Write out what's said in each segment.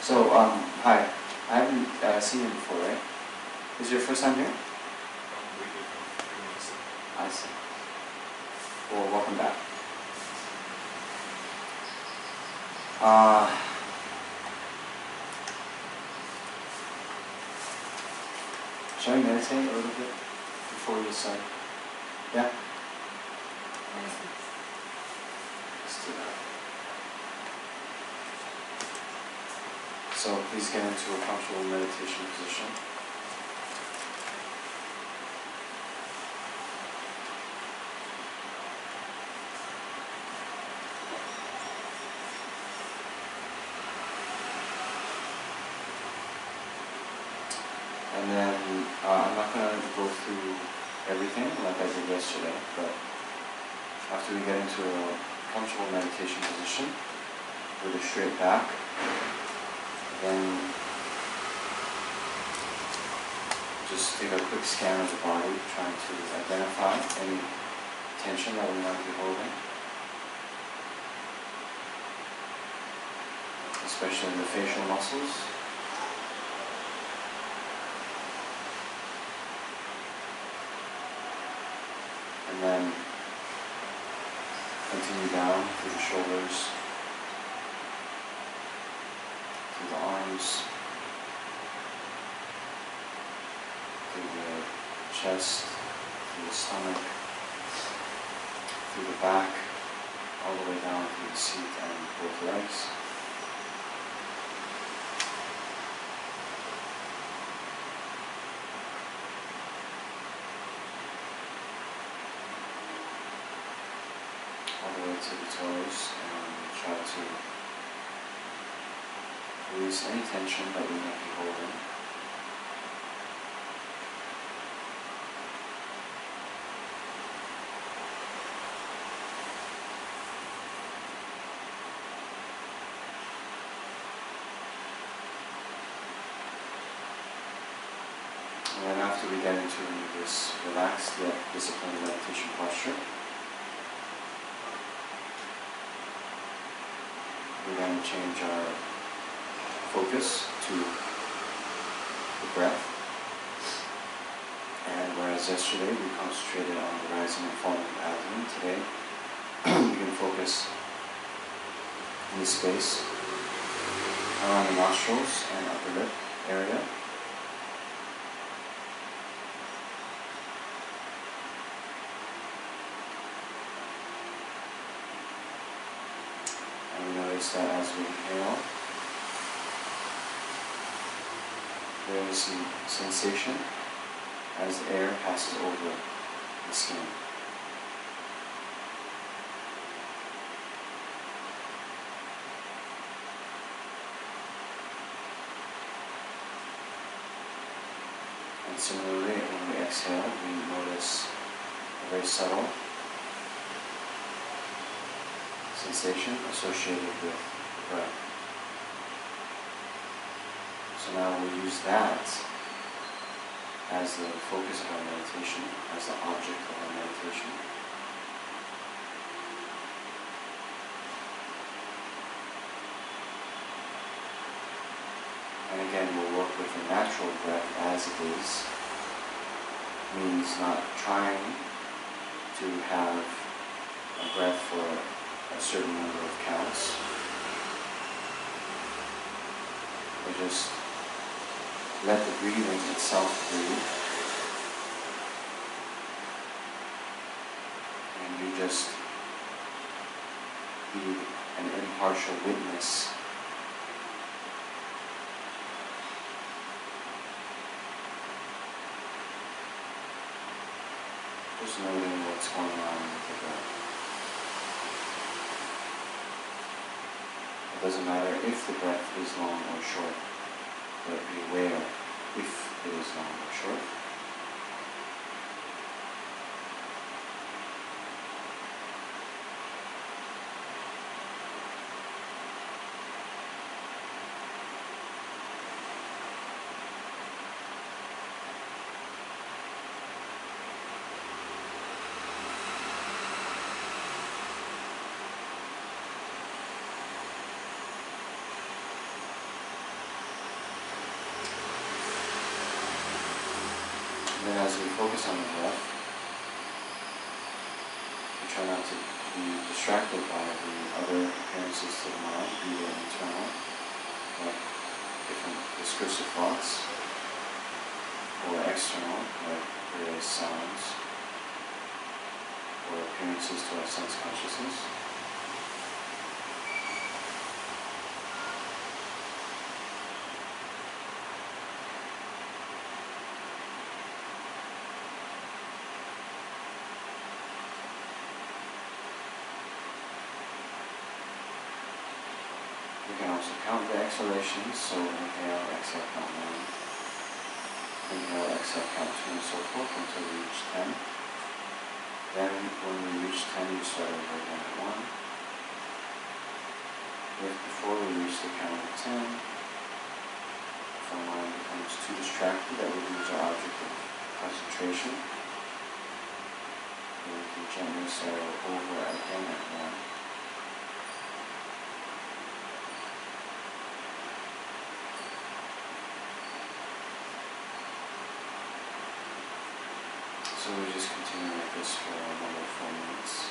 So, hi. I haven't seen you before, right? Is it your first time here? I see. Well, welcome back. Shall we meditate a little bit before we start? Yeah? Let's do that. So please get into a comfortable meditation position. And then I'm not going to go through everything like I did yesterday, but after we get into a comfortable meditation position with a straight back, then just take a quick scan of the body, trying to identify any tension that we might be holding, especially in the facial muscles. And then continue down through the shoulders, through the arms, through the chest, through the stomach, through the back, all the way down through the seat and both legs. All the way to the toes, and try to release any tension that we might be holding. And then after we get into this relaxed yet disciplined meditation posture, we're going to change our focus to the breath. And whereas yesterday we concentrated on the rising and falling of the abdomen, today we can focus in the space around the nostrils and upper lip area. Notice that as we inhale, there is some sensation as the air passes over the skin. And similarly, when we exhale, we notice a very subtle sensation associated with the breath. So now we'll use that as the focus of our meditation, as the object of our meditation. And again, we'll work with the natural breath as it is. Means not trying to have a breath for a certain number of counts, but just let the breathing itself breathe, and you just be an impartial witness just noting what's going on with the breath. It doesn't matter if the breath is long or short, but be aware if it is long or short. then as we focus on the breath, we try not to be distracted by the other appearances to the mind, be they internal, like different discursive thoughts, or external, like various sounds, or appearances to our sense consciousness. We can also count the exhalations, so inhale, exhale, count 1. Inhale, exhale, count 2, and so forth until we reach 10. Then when we reach 10, we start over again at 1. If before we reach the count of 10, if our mind becomes too distracted that we lose our object of concentration, then we can gently start over again at 1. So we just continue like this for another 4 minutes.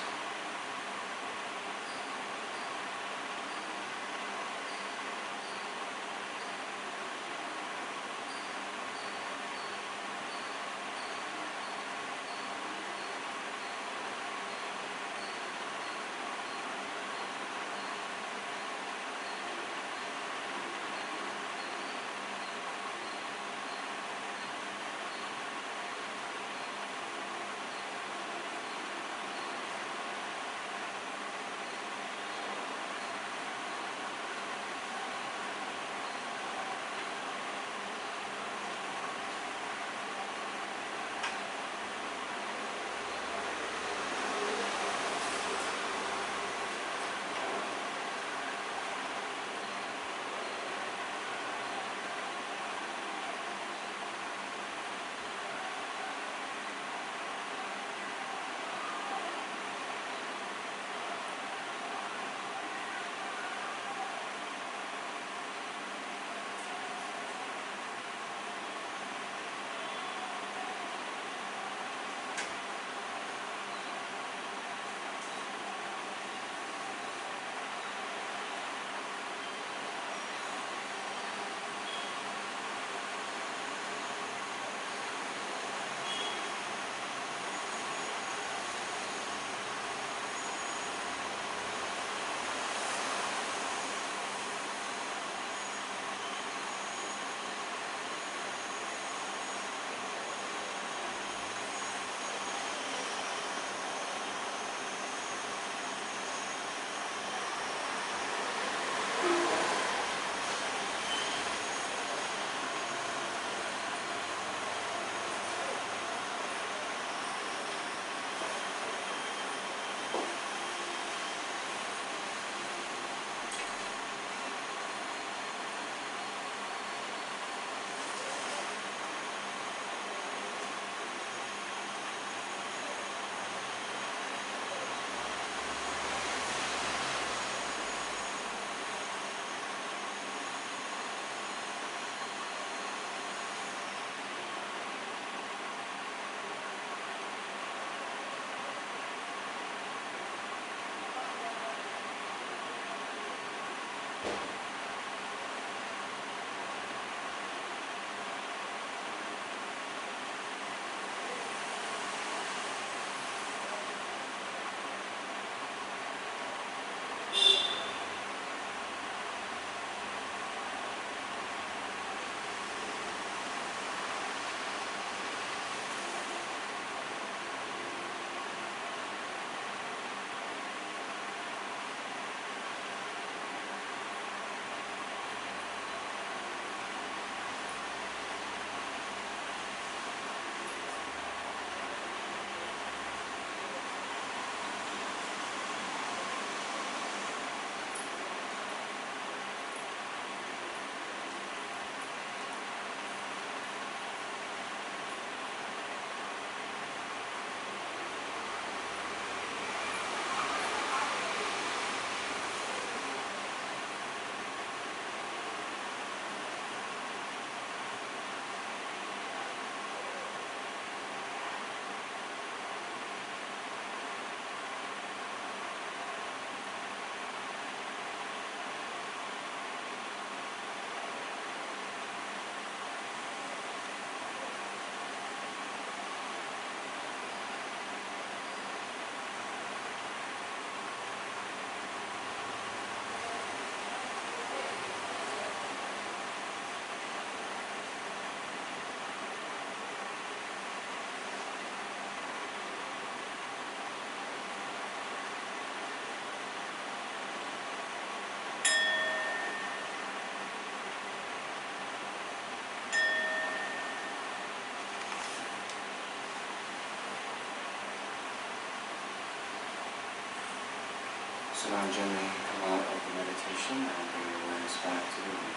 So now gently come out of the meditation and bring your awareness back to the room.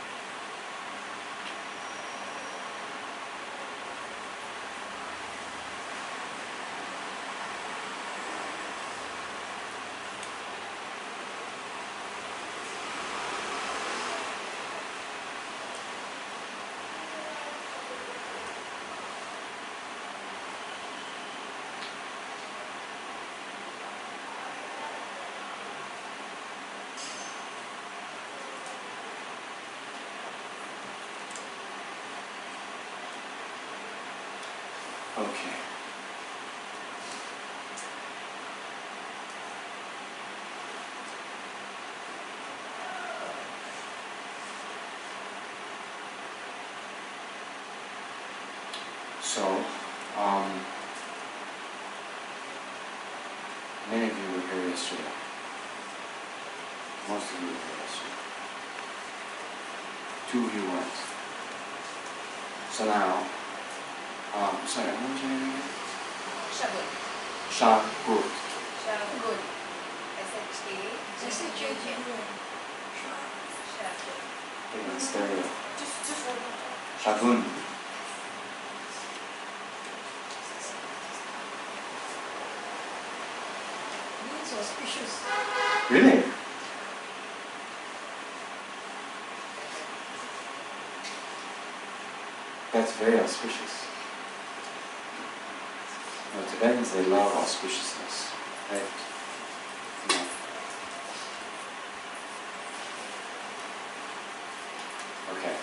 Okay. So, many of you were here yesterday. Most of you were here yesterday. 2 of you weren't. So now, sorry, what was your name again? Shagun. Shagun. Shagun. S-H-A-G-U-N. Shagun. In stereo. Shagun. Means auspicious. Really? That's very auspicious. No, Tibetans, they love auspiciousness, right? Yeah. Okay.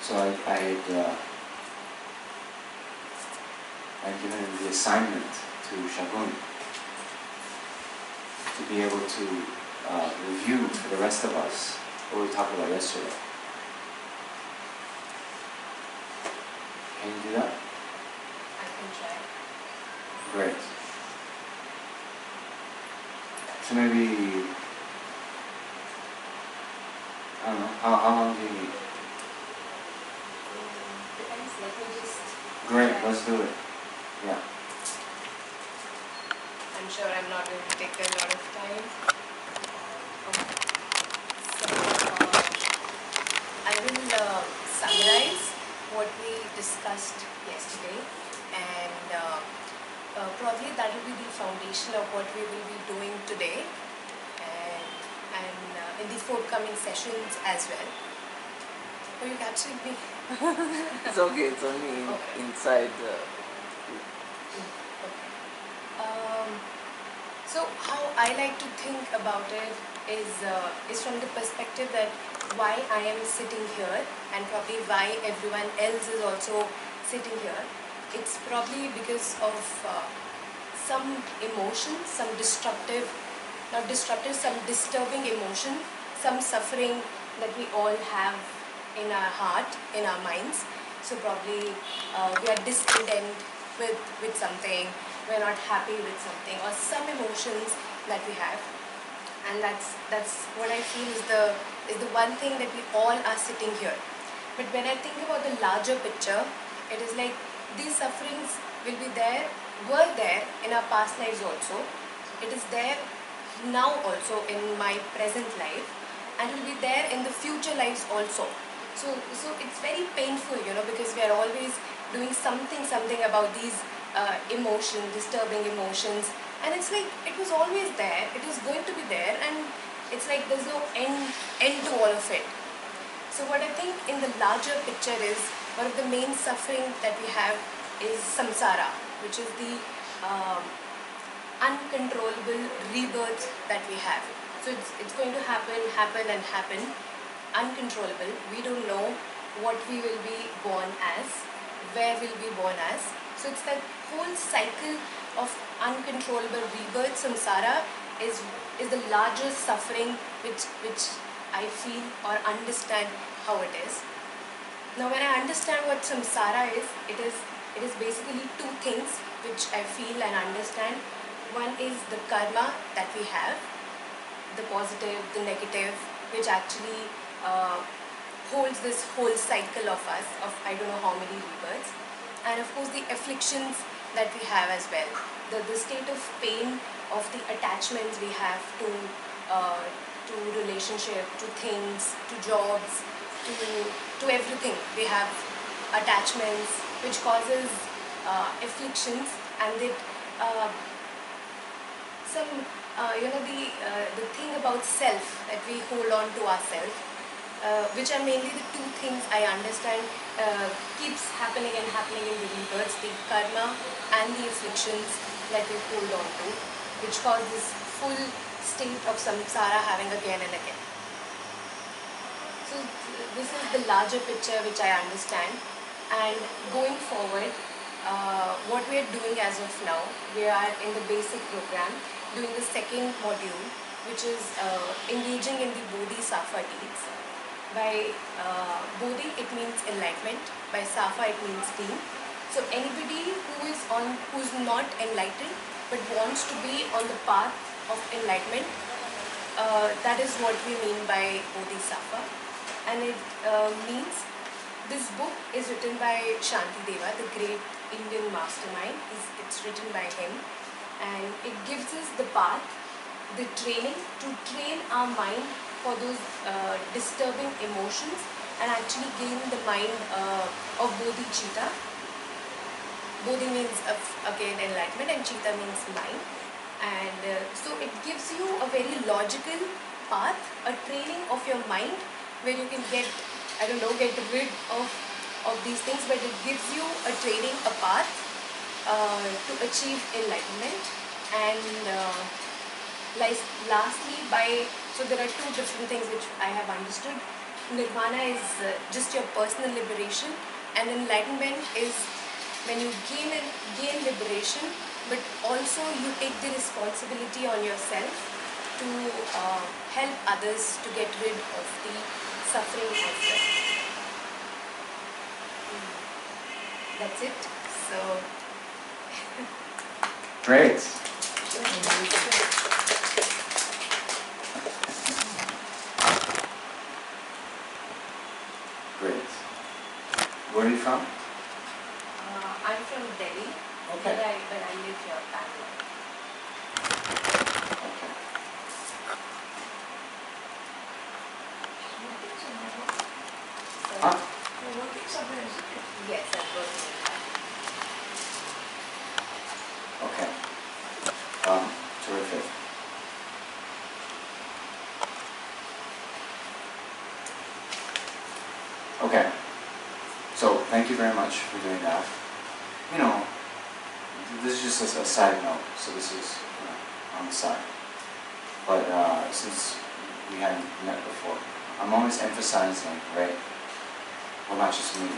So I'd given him the assignment to Shagun to be able to review for the rest of us what we talked about yesterday. Can you do that? I can try. Great. So maybe, I don't know, how long do you need? Depends, let me just... Great, try. let's do it. Yeah. I'm sure I'm not going to take a lot of time. Okay. So, I will summarize what we discussed yesterday, and probably that will be the foundation of what we will be doing today and in the forthcoming sessions as well. Are you capturing me? It's okay, it's only Okay. inside the... So how I like to think about it is from the perspective that why I am sitting here and probably why everyone else is also sitting here. It's probably because of some emotion, some some disturbing emotion, some suffering that we all have in our heart, in our minds. So probably we are discontent with something, we're not happy with something, or some emotions that we have, and that's what I feel is the one thing that we all are sitting here. But when I think about the larger picture, it is like these sufferings were there in our past lives also. It is there now also in my present life, and will be there in the future lives also. So it's very painful, because we are always doing something about these disturbing emotions, and it's like it was always there, it is going to be there, and it's like there's no end to all of it. So what I think in the larger picture is one of the main suffering that we have is samsara, which is the uncontrollable rebirth that we have. So it's going to happen, uncontrollable. We don't know what we will be born as, where we'll be born as. So it's that whole cycle of uncontrollable rebirth. Samsara is the largest suffering which I feel or understand how it is. Now when I understand what samsara is, it is basically two things which I feel and understand. One is the karma that we have, the positive, the negative, which actually holds this whole cycle of us, of I don't know how many rebirths. and of course the afflictions that we have as well. The state of pain of the attachments we have to relationship, to things, to jobs, to everything. We have attachments which causes afflictions, and it the thing about self that we hold on to ourselves, which are mainly the two things I understand keeps happening and happening in the rebirths, the karma and the afflictions that we hold on to, which cause this full state of samsara having again and again. So this is the larger picture which I understand, and going forward, what we are doing as of now, we are in the basic program doing the second module, which is engaging in the Bodhisattva Deeds. By Bodhi it means enlightenment, by Sattva it means being. So anybody who's not enlightened but wants to be on the path of enlightenment, that is what we mean by Bodhisattva. And it means this book is written by Shantideva, the great Indian mastermind. It's written by him, and it gives us the path, the training to train our mind for those disturbing emotions and actually gain the mind of Bodhicitta. Bodhi means again enlightenment, and Chitta means mind. And so it gives you a very logical path, a training of your mind where you can get rid of these things, but it gives you a training, a path to achieve enlightenment. And lastly, so there are two different things which I have understood. Nirvana is just your personal liberation, and enlightenment is when you gain liberation, but also you take the responsibility on yourself to help others to get rid of the suffering as well. That's it. So great. Great. Where are you from? I'm from Delhi, Okay. but I live here, Bangalore. Okay. Huh? Yes, I'm working. Okay. Terrific. Okay. So thank you very much for doing that. You know, this is just a side note, so this is on the side. But since we hadn't met before, I'm always emphasizing, right? Well, not just me,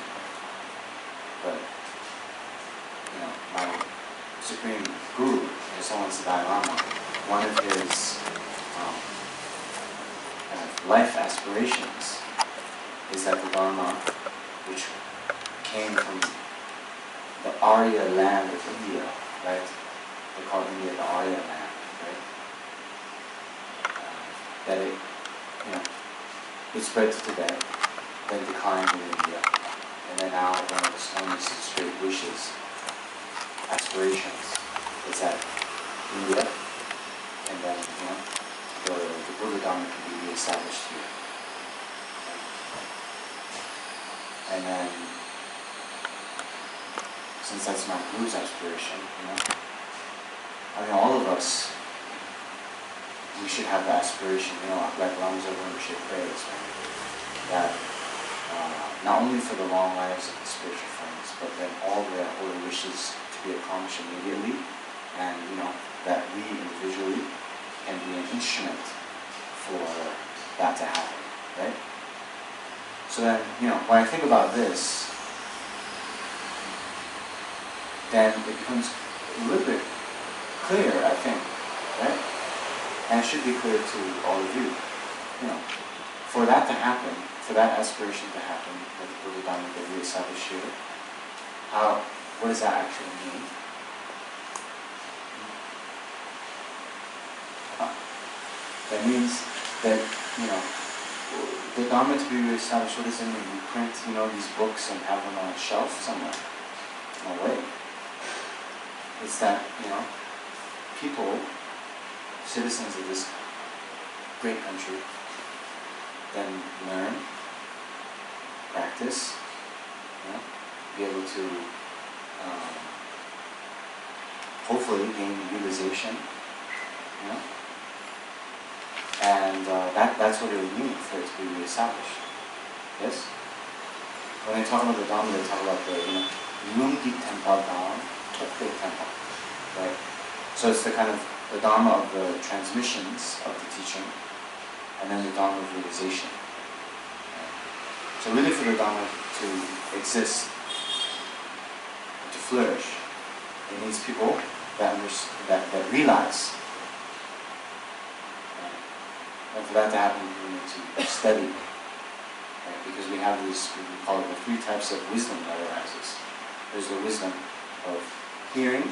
but my supreme guru, Holiness the Dalai Lama. One of his life aspirations is that the Dharma, which came from the Arya land of India, right? They call India the Arya land, right? That it spread to Tibet, then declined in India, and then now one of his great wishes, aspirations, is that India, and then the Buddha Dharma can be reestablished here. And then, since that's my guru's aspiration, all of us, we should have the aspiration, like Lama's over, we should pray this, that not only for the long lives of the spiritual friends, but then all the holy wishes to be accomplished immediately, and that we individually can be an instrument for that to happen, right? So then, when I think about this, then it becomes a little bit clear, I think, right? And it should be clear to all of you. For that to happen, for that aspiration to happen, that the Buddha Dharma get reestablished here, what does that actually mean? That means that, the Dharma to be reestablished, what does it mean? We print, these books and have them on a shelf somewhere. No way. It's that, people, citizens of this great country, then learn, practice, be able to hopefully gain realization, and that's what it would mean for it to be reestablished. Yes? When they talk about the Dhamma, they talk about the, Lungi Tempa Dhamma, Tokpe Tempa, right? So it's the kind of the Dharma of the transmissions of the teaching, and then the Dharma of realization. Right? So really for the Dharma to exist, to flourish, it needs people that realize. Right? And for that to happen, we need to study. Right? Because we have these, we call it the three types of wisdom that arises. There's the wisdom of hearing,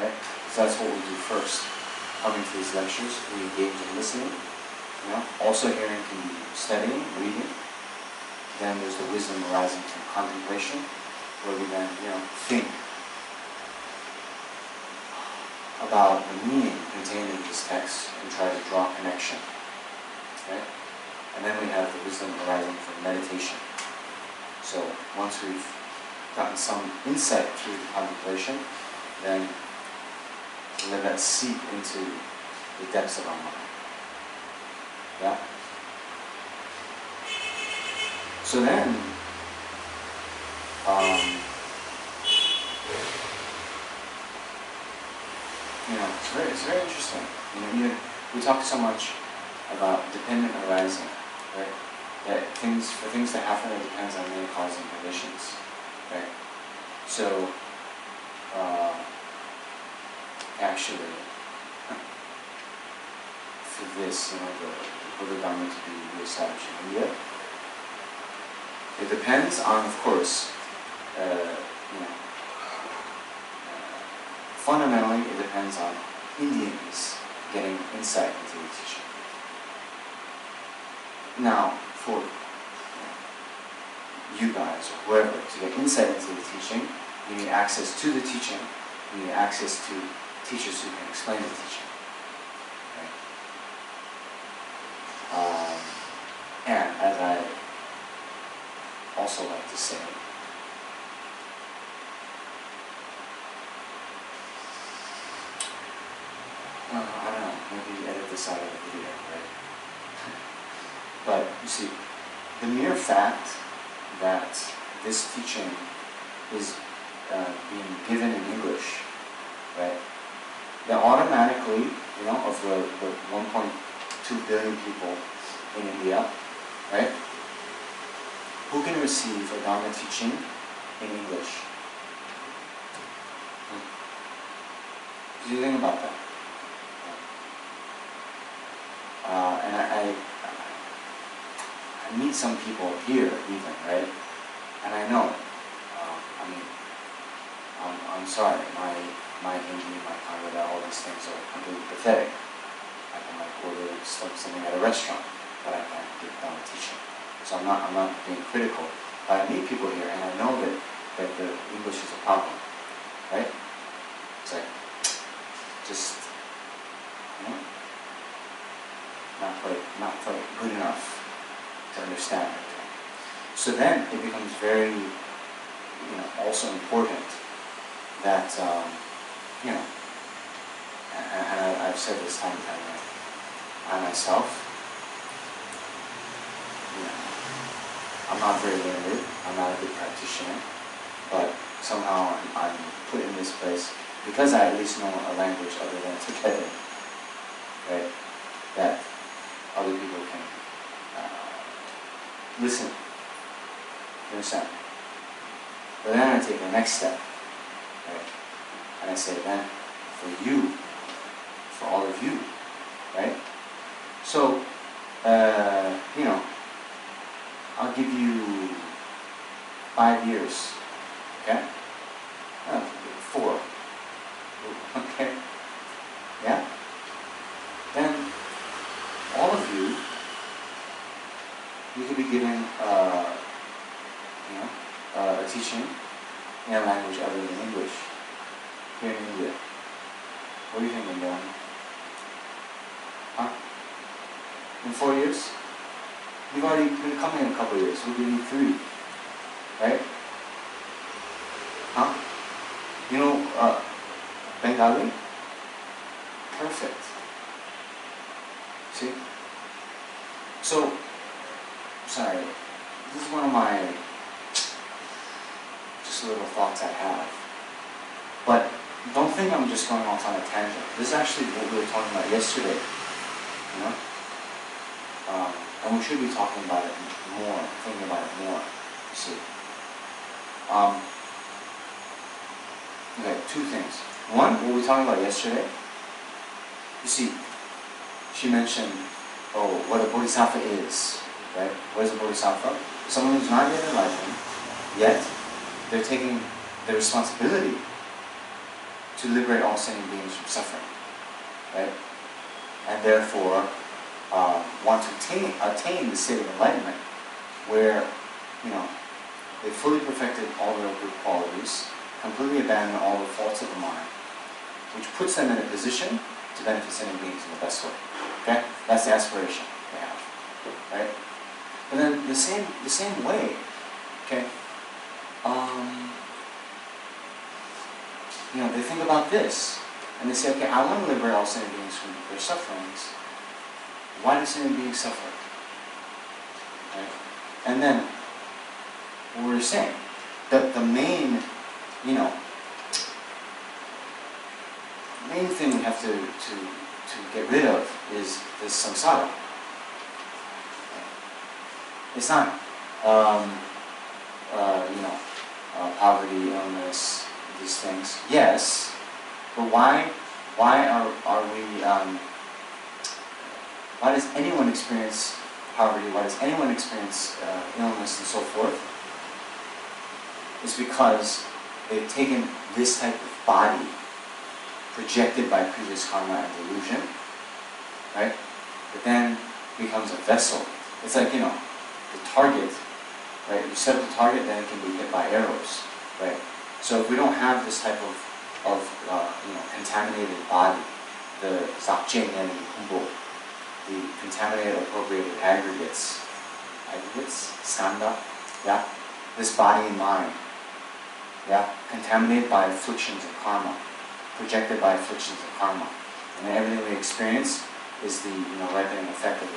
right? So that's what we do first. Coming to these lectures, we engage in listening. Also hearing can be studying, reading. Then there's the wisdom arising from contemplation, where we then, think about the meaning contained in this text and try to draw a connection. Okay? And then we have the wisdom arising from meditation. So once we've gotten some insight through the contemplation, then let that seep into the depths of our mind. Yeah? So then, it's very interesting. We talk so much about dependent arising, right? That for things to happen, it depends on many causes and conditions, right? So, actually, for this, the Buddha Dhamma to be reestablished in India, it depends on, of course, fundamentally, it depends on Indians getting insight into the teaching. Now, for you guys or whoever to get insight into the teaching, you need access to the teaching. You need access to teachers who can explain the teaching. Right? And as I also like to say, I don't know, maybe edit this out of the video, right? But you see, the mere fact that this teaching is being given in English, right? Then automatically, of the 1.2 billion people in India, right? Who can receive a Dharma teaching in English? Do you think about that? And I meet some people here even, right? And I know, I'm sorry, my Hindi, my Kannada, all these things are completely pathetic. I can order something at a restaurant, but I can't get down teaching. So I'm not being critical. But I meet people here, and I know that the English is a problem, right? It's like, just, not quite good enough to understand everything. So then it becomes very, also important that, and I've said this time and time again, I myself, I'm not very learned, I'm not a good practitioner, but somehow I'm put in this place because I at least know a language other than Tibetan, right? That other people can listen, you understand? But then I take the next step, right? And I say, then, for you, for all of you, right? So, I'll give you 5 years, okay? 4, okay? Yeah? Then, all of you could be given, a teaching in a language other than English here in India? What do you think, India? Huh? In 4 years? You've already been coming in a couple of years. We'll give you 3. Right? Huh? You know Bengali? Perfect. See? So, sorry, this is one of my just little thoughts I have. But don't think I'm just going off on a tangent. This is actually what we were talking about yesterday. You know? And we should be talking about it more, thinking about it more. You see? Okay, 2 things. One, what we were talking about yesterday. You see, she mentioned, what a bodhisattva is, right? What is a bodhisattva? Someone who's not yet enlightened, yet they're taking the responsibility to liberate all sentient beings from suffering, right? And therefore want to attain the state of enlightenment where, they fully perfected all their good qualities, completely abandon all the faults of the mind, which puts them in a position to benefit sentient beings in the best way. Okay? That's the aspiration they have. Right? But then the same way, okay, they think about this, and they say, okay, I want to liberate all sentient beings from their sufferings. Why do sentient beings suffer? Right? And then, what we're saying, the main, main thing we have to get rid of is this samsara. It's not, poverty, illness, these things. Yes, but why are we? Why does anyone experience poverty? Why does anyone experience illness and so forth? It's because they've taken this type of body projected by previous karma and delusion, right? That then becomes a vessel. It's like, the target, right? You set up the target, then it can be hit by arrows, right? So if we don't have this type of contaminated body, the zakchen and humbo, the contaminated appropriated aggregates, skanda, yeah? This body and mind, yeah? Contaminated by afflictions of karma, projected by afflictions of karma. And then everything we experience is the ripening effect of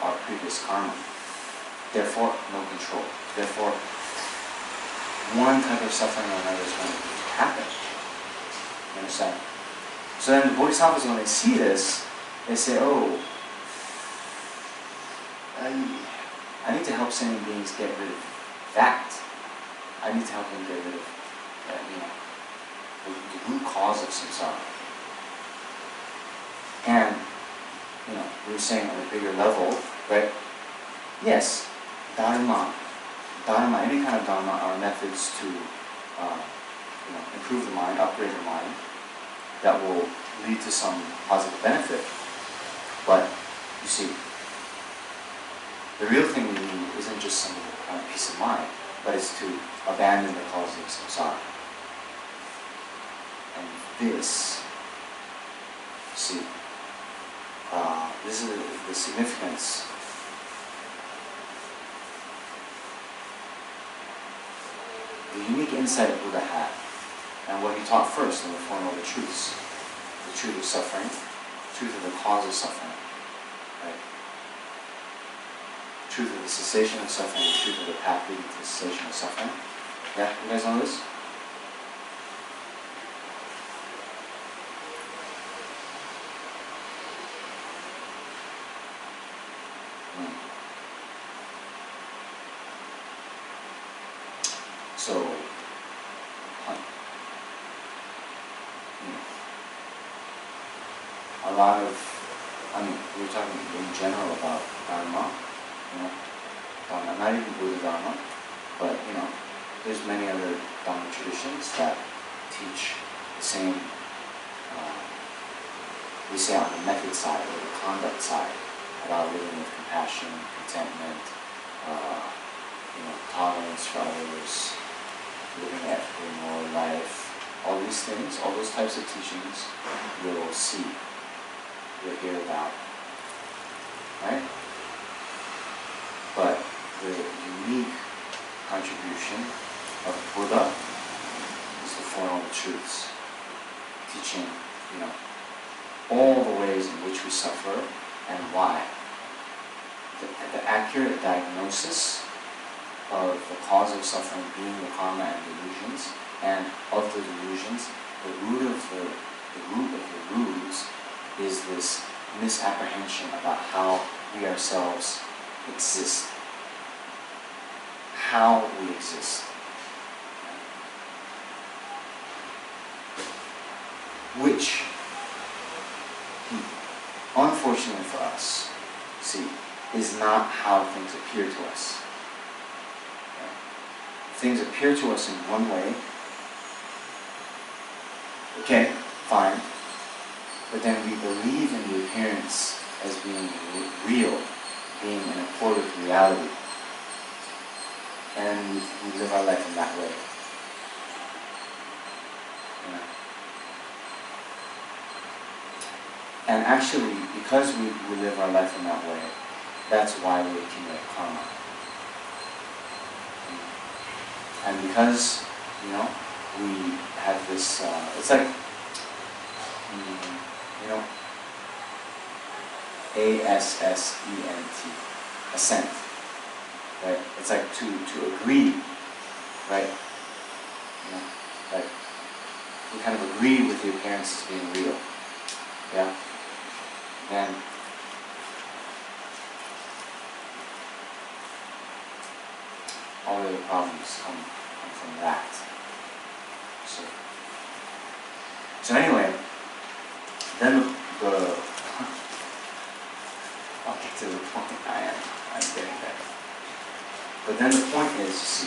our previous karma. Therefore, no control. Therefore, one type of suffering or another is going to happen. You understand? So then the bodhisattvas, when they see this, they say, I need to help sentient beings get rid of that. I need to help them get rid of the root cause of samsara. And, we were saying on a bigger level, right? Yes, dharma, any kind of dharma are methods to, improve the mind, upgrade the mind, that will lead to some positive benefit. But, you see, the real thing we need isn't just some kind of peace of mind, but it's to abandon the causes of samsara. And this, see, this is the significance. The unique insight that Buddha had, and what he taught first in the Four Noble Truths. The truth of suffering, the truth of the cause of suffering, right? The truth of the cessation of suffering, the truth of the path leading to the cessation of suffering. Yeah, you guys know this? So, a lot of, we're talking in general about Dharma, Dharma, not even Buddha Dharma, but, there's many other Dharma traditions that teach the same, we say on the method side or the conduct side, about living with compassion, contentment, tolerance for others, living ethically, moral life, all these things, all those types of teachings, you'll see, you'll hear about, right? But the unique contribution of Buddha is the Four Noble Truths, teaching, all the ways in which we suffer and why. The accurate diagnosis of the cause of suffering being the karma and delusions, and of the delusions, the root of the roots is this misapprehension about how we ourselves exist, how we exist. Which, unfortunately for us, is not how things appear to us. Things appear to us in one way. Okay, fine. But then we believe in the appearance as being real, being in accord with reality. And we live our life in that way. And actually, because we live our life in that way, that's why we accumulate karma. And because, we have this, it's like, A-S-S-E-N-T, assent, right? It's like to agree, right? Like, we kind of agree with the appearance as being real, yeah? And all the other problems come from that. So anyway, then I'll get to the point. I'm getting there. But then the point is,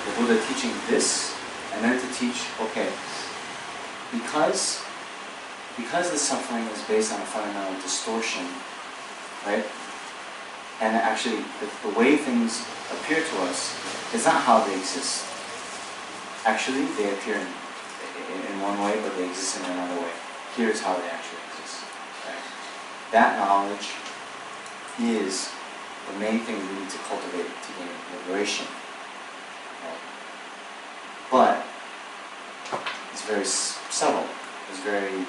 the Buddha teaching this, and then to teach, okay, because the suffering is based on a fundamental distortion, right? And actually, the way things appear to us is not how they exist. Actually, they appear in one way, but they exist in another way. Here's how they actually exist. Right? That knowledge is the main thing we need to cultivate to gain liberation. Right? But it's very subtle. It's very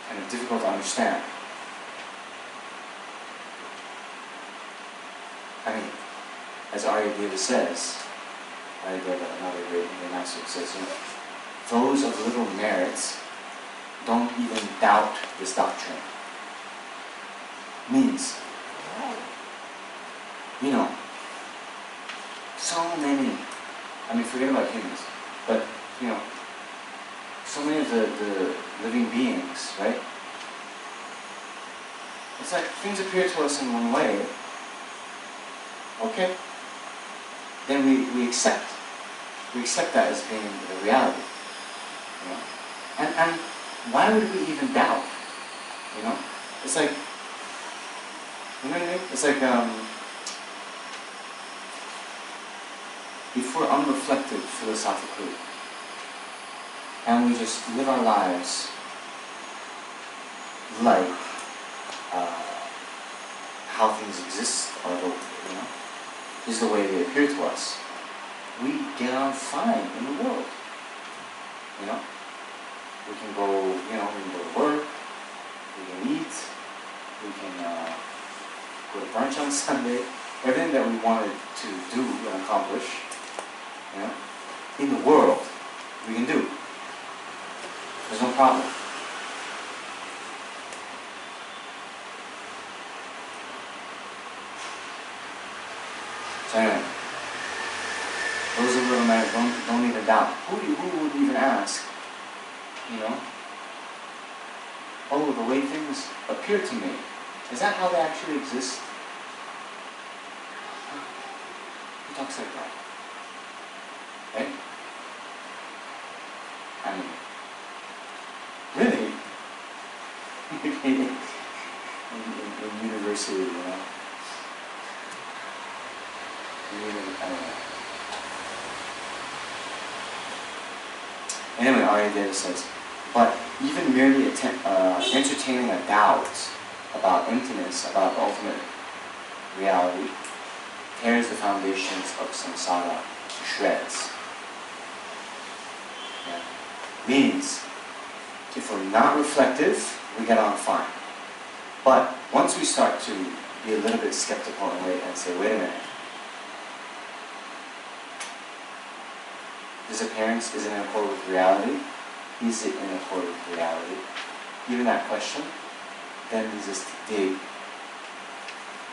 kind of difficult to understand. I mean, as Aryadeva says, another great Indian master says, those of little merits don't even doubt this doctrine. Means, so many, forget about humans, but, so many of the living beings, right? It's like things appear to us in one way. Okay. Then we accept. We accept that as being the reality. And why would we even doubt? It's like, you know what I mean? It's like, if we're unreflected philosophically, and we just live our lives like how things exist, or is the way they appear to us, we get on fine in the world. We can go, we can go to work, we can eat, we can go to brunch on Sunday, everything that we wanted to do and accomplish, in the world, we can do. There's no problem. So anyway, those of little men don't even doubt. Who would even ask? Oh, the way things appear to me, is that how they actually exist? Who talks like that? Right? Really? in university, I don't know. Anyway, Aryadeva says, but even merely entertaining a doubt about emptiness, about ultimate reality, tears the foundations of samsara to shreds. Yeah. Means, if we're not reflective, we get on fine. But once we start to be a little bit skeptical and say, wait a minute, this appearance is in accord with reality? Is it in accord with reality? Even that question then leads us to dig.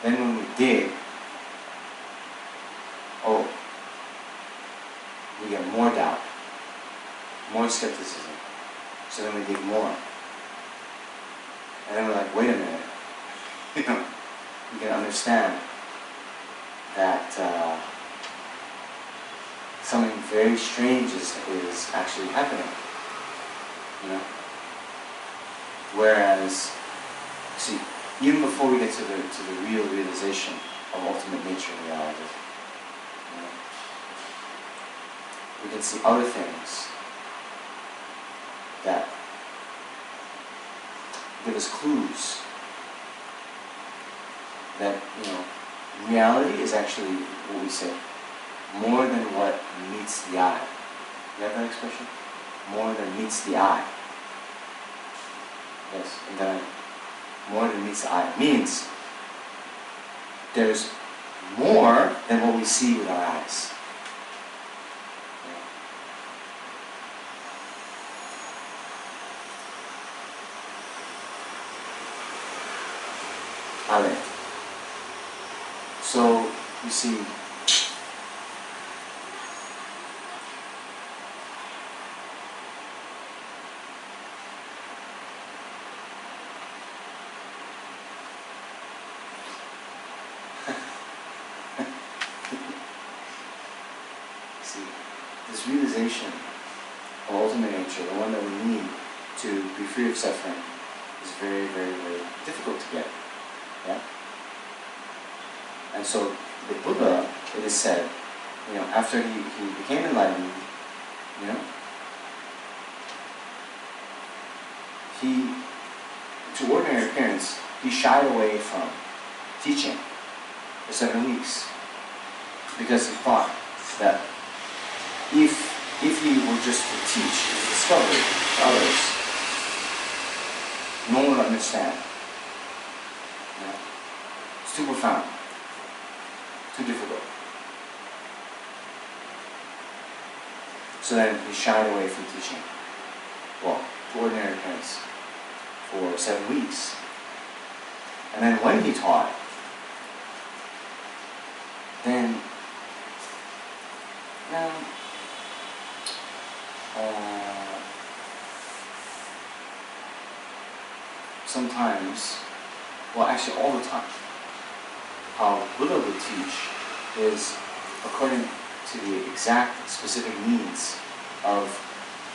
Then when we dig, we get more doubt, more skepticism. So then we dig more. And then we're like, wait a minute. We can understand that something very strange is actually happening. Whereas, see, even before we get to the real realization of ultimate nature and reality, we can see other things that give us clues that, reality is actually what we say, more than what meets the eye. You have that expression? More than meets the eye. Yes, and then more than meets the eye means there's more than what we see with our eyes. So, you see, this realization of ultimate nature, the one that we need to be free of suffering, is very, very, very difficult to get. Yeah? And so the Buddha, it is said, after he became enlightened, he, to ordinary appearance, he shied away from teaching for 7 weeks. Because he thought that if he were just to teach his discovery to others, no one would understand. It's too profound, too difficult. So then he shied away from teaching, to ordinary appearance, for 7 weeks. And then when he taught, then sometimes, actually all the time, how Buddha would teach is according to the exact specific needs of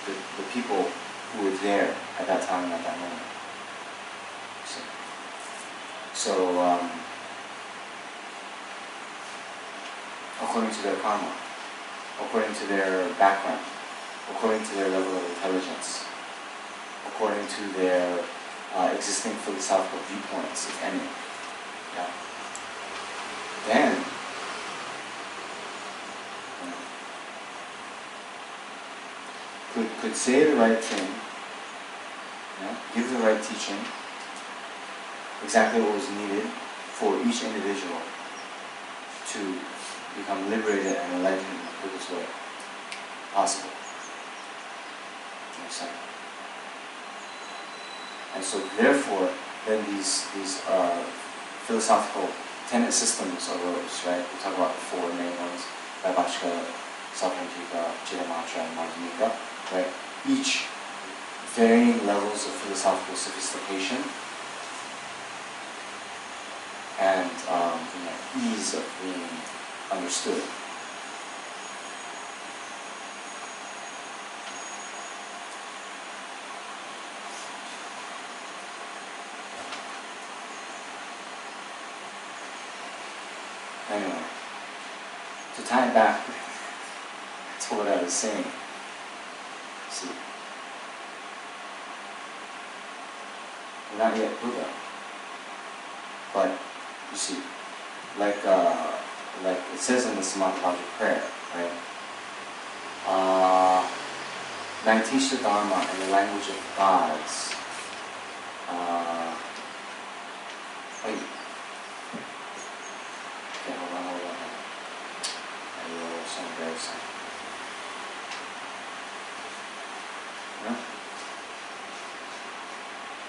the people who were there at that time and at that moment. So according to their karma, according to their background, according to their level of intelligence, according to their existing philosophical viewpoints, if any. Yeah. Then, could say the right thing, give the right teaching, exactly what was needed for each individual to become liberated and enlightened in the quickest way possible. Understand? And so therefore, then these philosophical tenet systems arose, right? We talk about the 4 main ones, Vaibhashika, Sautrantika, Chittamatra, and Madhyamika, right? Each varying levels of philosophical sophistication and ease of being understood. Anyway, to tie it back to what I was saying. See? We're not yet Buddha. But, you see, like it says in the Samatha prayer, right? Now teach the Dharma in the language of gods. Wait. Okay, hold on. So embarrassing. No?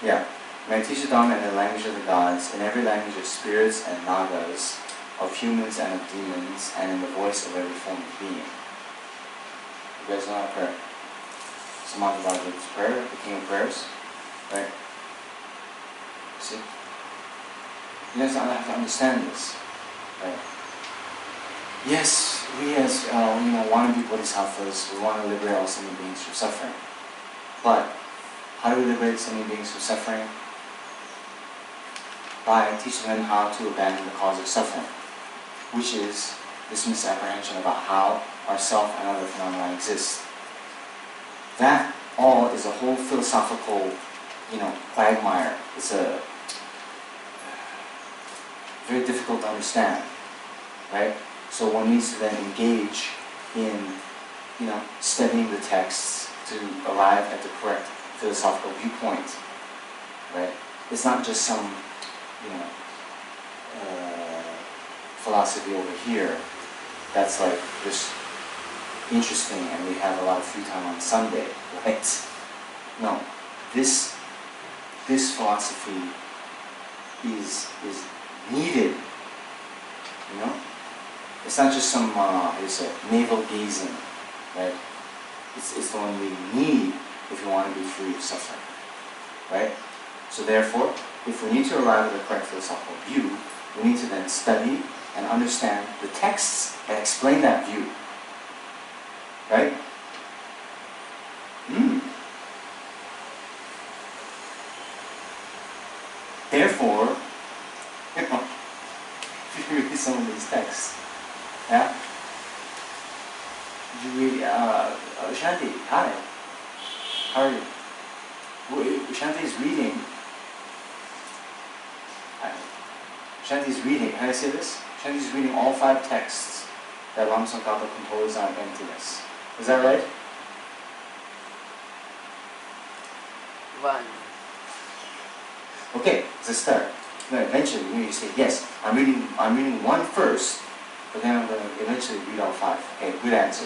Yeah. May I teach the Dharma in the language of the gods, in every language of spirits and nagas, of humans and of demons, and in the voice of every form of being. You guys know that prayer? Samatha Bhagavatam's prayer, the king of prayers, right? See? You guys have to understand this, right? Yes, we as want to be bodhisattvas, we want to liberate all sentient beings from suffering. But how do we liberate sentient beings from suffering? By teaching them how to abandon the cause of suffering, which is this misapprehension about how our self and other phenomena exist. That all is a whole philosophical, quagmire. It's a very difficult to understand, right? So one needs to then engage in, studying the texts to arrive at the correct philosophical viewpoint, right? It's not just some, philosophy over here that's like just interesting and we have a lot of free time on Sunday, right? No, this philosophy is needed, It's not just some navel gazing, right? It's the one we need if we want to be free of suffering, right? So therefore, if we need to arrive at the correct philosophical view, we need to then study and understand the texts that explain that view, right? Therefore, if you read some of these texts, yeah? You read, Shanti, hi. How are you? Shanti is reading. Shanti's reading, how do I say this? Shanti's reading all 5 texts that Ram Sankapa composed on emptiness. Is that right? 1. Okay, it's a start. Now eventually you say, yes, I'm reading 1 first, but then I'm going to eventually read all 5. Okay, good answer.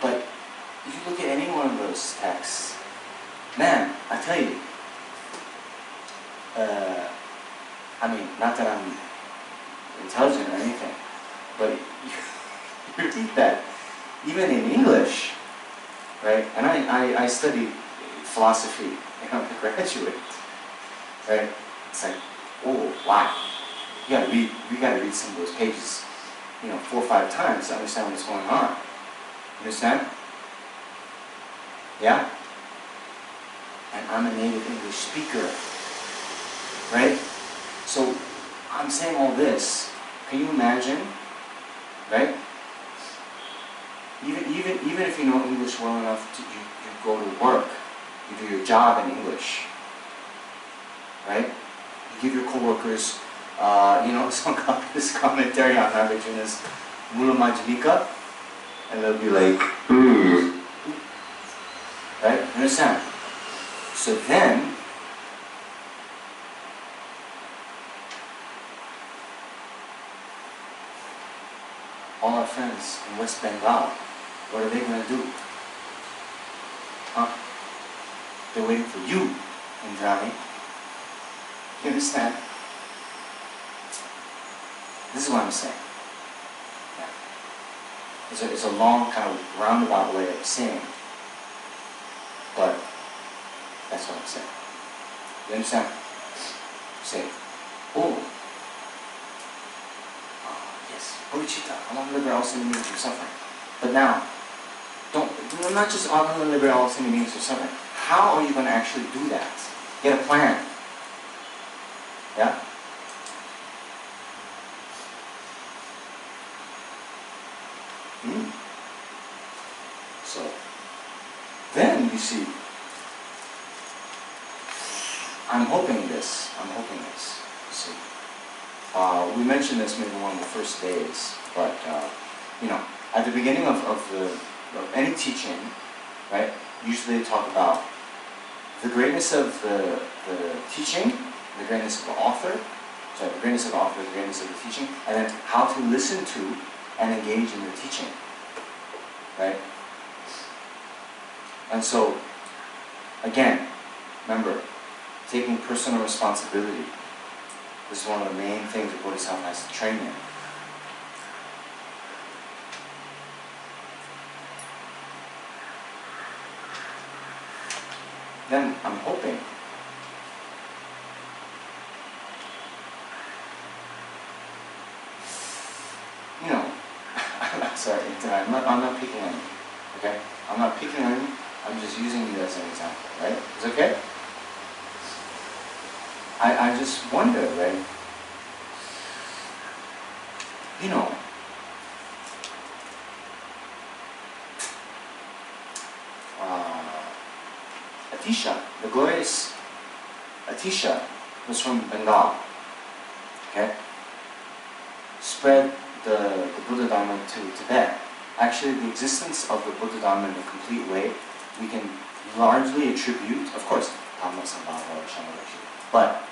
But if you look at any one of those texts, man, I tell you, not that I'm intelligent or anything, but you read that, even in English, right? And I studied philosophy, I'm a graduate, right? It's like, oh, wow. We gotta read some of those pages, 4 or 5 times to understand what's going on. You understand? Yeah? And I'm a native English speaker, right? So I'm saying all this. Can you imagine, right? Even if you know English well enough to you go to work, you do your job in English, right? You give your coworkers, this commentary on Nagarjuna's Mula Majjhimika, and they'll be like, right? You understand? So then, all our friends in West Bengal, what are they going to do? Huh? They're waiting for you, Indrani. You understand? This is what I'm saying. Yeah. It's a long, kind of roundabout way of saying, but that's what I'm saying. You understand? Say, yes, Bodhicitta, I want to liberate all sentient beings from suffering. But now, not just I want to liberate all sentient beings from suffering. How are you going to actually do that? Get a plan. Yeah? So, then you see, I'm hoping this, you see. We mentioned this maybe one of the first days, but you know, at the beginning of any teaching, right, usually they talk about the greatness of the teaching, the greatness of the author, the greatness of the author, the greatness of the teaching, and then how to listen to and engage in the teaching, right? And so, again, remember, taking personal responsibility. This is one of the main things that Bodhisattva has to train in. Then I'm hoping sorry, I'm not picking on you, okay? I'm not picking on you, I'm just using you as an example, right? Is it okay? I just wonder, right? You know, Atisha, the glorious Atisha, was from Bengal, okay? Spread the Buddha Dharma to Tibet. Actually, the existence of the Buddha Dharma in a complete way, we can largely attribute, of course, but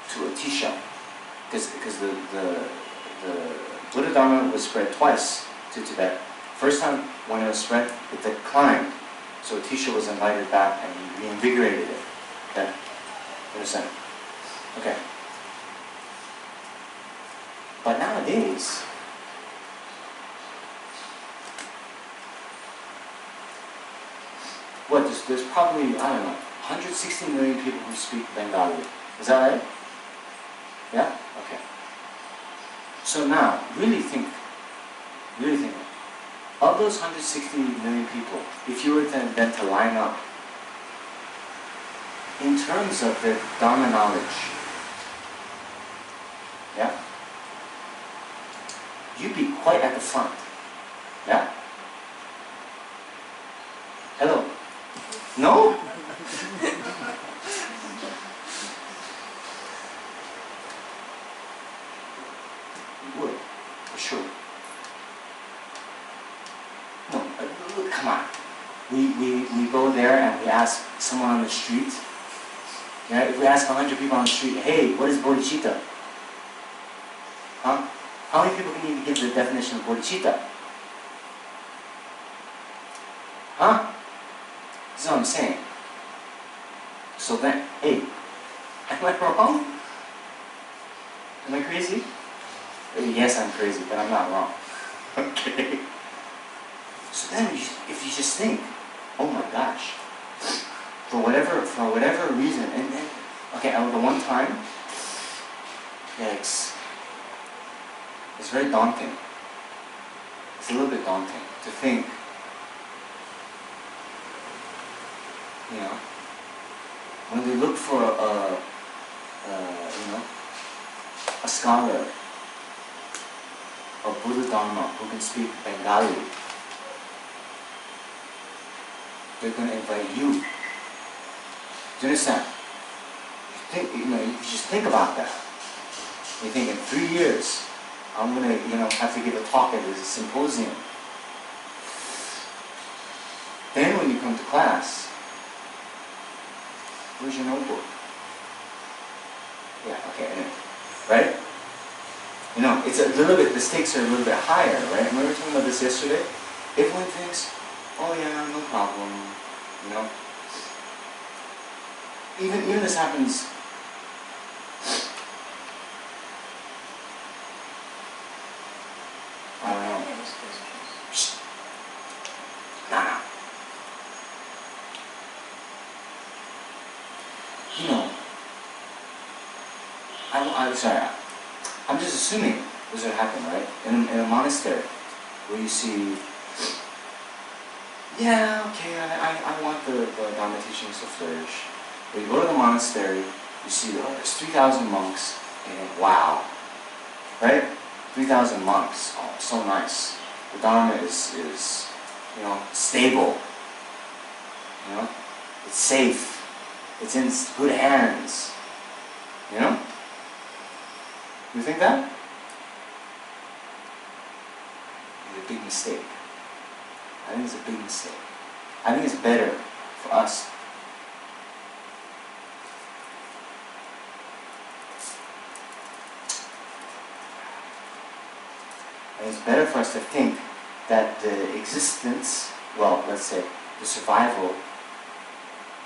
to Atisha, because the Buddha Dharma was spread twice to Tibet. First time when it was spread, it declined, so Atisha was invited back and he reinvigorated it. Okay, understand? Okay. But nowadays, there's probably, I don't know, 160 million people who speak Bengali. Is that right? Yeah? Okay. So now, really think. Of those 160 million people, if you were then to line up, in terms of their Dharma knowledge, yeah? You'd be quite at the front. Yeah? Hello? No? You would, for sure. No, come on. We go there and we ask someone on the street. Yeah, if we ask 100 people on the street, hey, what is Bodhicitta? Huh? How many people can even give the definition of Bodhicitta? Huh? This is what I'm saying. So then, hey, am I wrong? Am I crazy? Yes, I'm crazy, but I'm not wrong. Okay. So then, if you just think, oh my gosh, for whatever reason, and then, okay, the one time, yikes. It's very daunting. It's a little bit daunting to think, you know, when we look for a scholar of Buddha Dharma who can speak Bengali, they're going to invite you. Do you understand? You just think about that. You think in 3 years, I'm going to, have to give a talk at this symposium. Then when you come to class, where's your notebook? Yeah, okay, anyway, right? It's a little bit, the stakes are a little bit higher, right? Remember we were talking about this yesterday? Everyone thinks, oh yeah, no problem, Even this happens. I don't know. Shh. Nah. I'm sorry. I'm just assuming this would happen, right? In a monastery, where you see, yeah, okay, I want the Dharma teachings to flourish. But you go to the monastery, you see, there's 3,000 monks, and you think, wow, right? 3,000 monks, oh, so nice. The Dharma is stable, You know? It's safe. It's in good hands. You know? You think that? It's a big mistake. I think it's a big mistake. I think it's better for us it's better for us to think that the existence, well, let's say, the survival,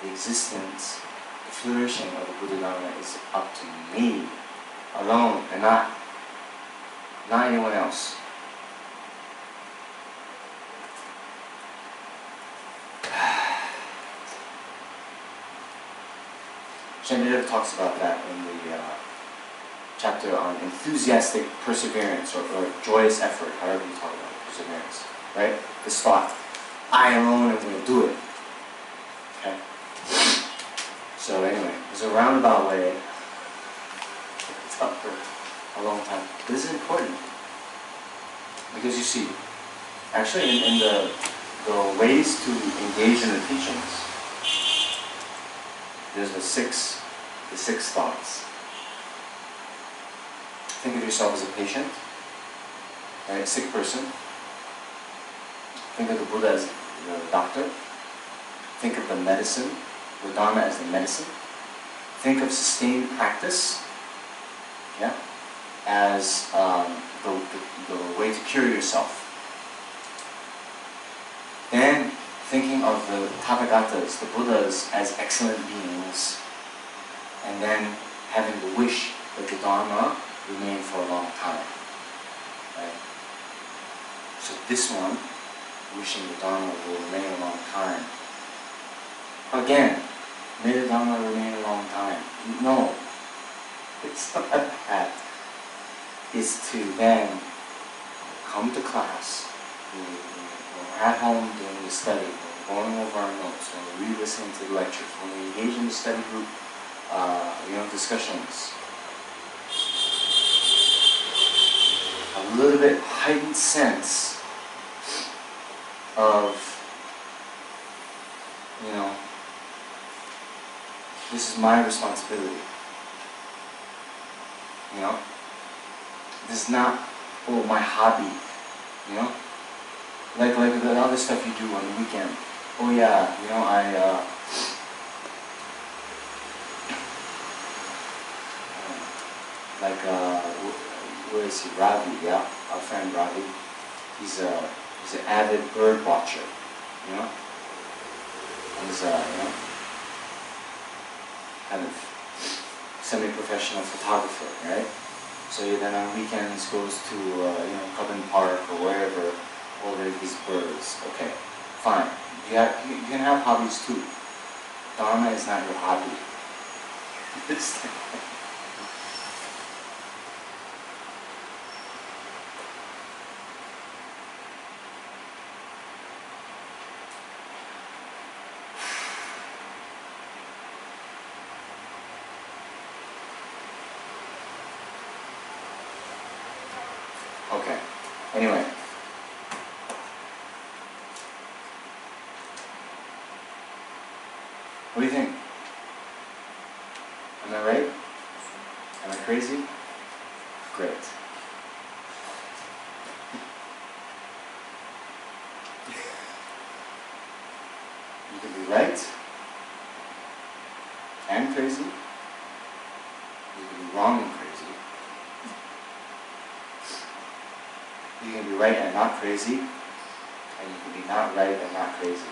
the existence, the flourishing of the Buddha Dharma is up to me alone and not anyone else. Shantideva talks about that in the chapter on enthusiastic perseverance or joyous effort, however you talk about it, perseverance, right? This thought, I alone am going to do it. Okay? So anyway, there's a roundabout way. It's up for a long time. But this is important. Because you see, actually in the ways to engage in the teachings, there's the six thoughts. Think of yourself as a patient, right? A sick person. Think of the Buddha as the doctor. Think of the medicine, the Dharma as the medicine. Think of sustained practice, yeah, as the way to cure yourself. Then thinking of the Tathagatas, the Buddhas, as excellent beings, and then having the wish that the Dharma remain for a long time. Right? So this one, wishing the Dharma will remain a long time. Again, may the Dharma remain a long time. No, it's not that. It's to then come to class, when we're at home doing the study, when we're going over our notes, when we're re-listening to the lectures, when we engage in the study group, discussions. A little bit heightened sense of, this is my responsibility. This is not, my hobby. Like the other stuff you do on the weekend. Oh yeah, where is he? Ravi, yeah, our friend Ravi. He's an avid bird watcher, He's kind of semi-professional photographer, right? So he then on weekends goes to Covent Park or wherever, over these birds. Okay, fine. You can have hobbies too. Dharma is not your hobby. Okay, anyway. What do you think? Am I right? Am I crazy? Great. You can be right and crazy. You can be wrong and crazy. You can be right and not crazy, and you can be not right and not crazy.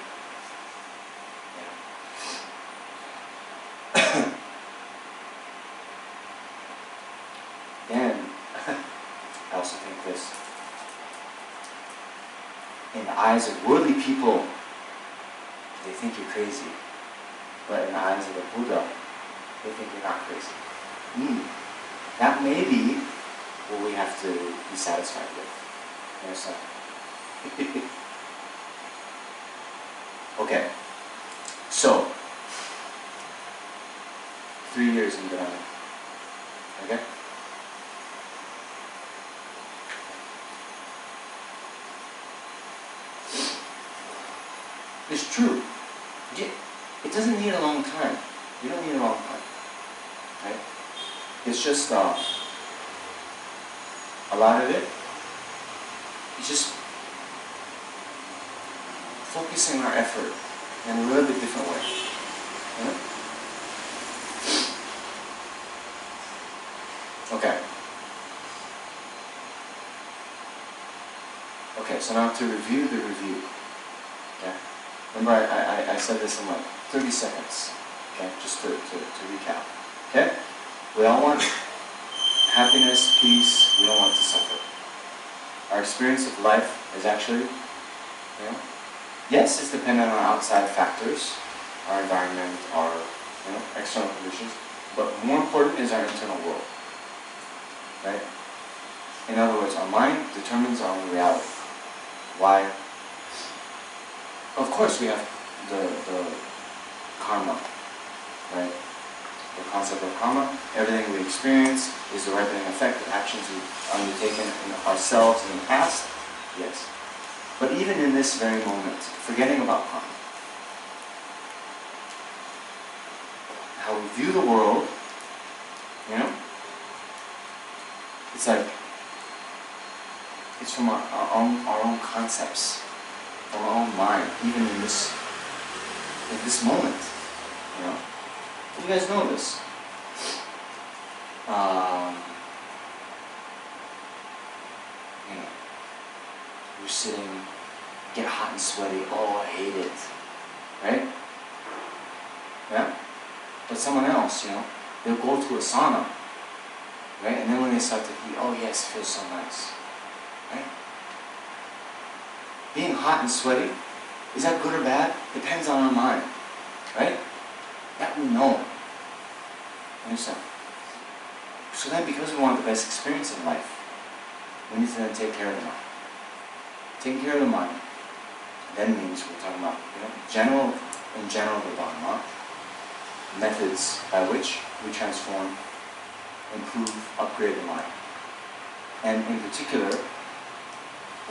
Yeah. Then, I also think this. In the eyes of worldly people, they think you're crazy. But in the eyes of the Buddha, they think you're not crazy. That may be what we have to be satisfied with. Understand? Okay. So, 3 years in Dharma. Okay? It's true. it doesn't need a long time. You don't need a long time. Right? It's just a lot of it. It's just focusing our effort in a little bit different way. You know? Okay. Okay, so now to review the review. Okay. Remember I said this in like 30 seconds. Okay, just to recap. Okay? We all want happiness, peace, we don't want to suffer. Our experience of life is actually, you know, yes, it's dependent on outside factors, our environment, our external conditions, but more important is our internal world. Right? In other words, our mind determines our own reality. Why? Of course we have the karma, right? The concept of karma. Everything we experience is the ripening effect of actions we've undertaken in ourselves in the past. Yes. But even in this very moment, forgetting about karma, how we view the world, you know, it's like, it's from our own concepts, from our own mind, even in this moment, you know. You guys know this. You know, you're sitting, get hot and sweaty, oh, I hate it, right? Yeah? But someone else, you know, they'll go to a sauna, right? And then when they start to heat, oh yes, it feels so nice, right? Being hot and sweaty, is that good or bad? Depends on our mind, right? That we know. Understand? So then, because we want the best experience in life, we need to then take care of the mind. Taking care of the mind then means we're talking about, you know, in general the Dharma, methods by which we transform, improve, upgrade the mind. And in particular,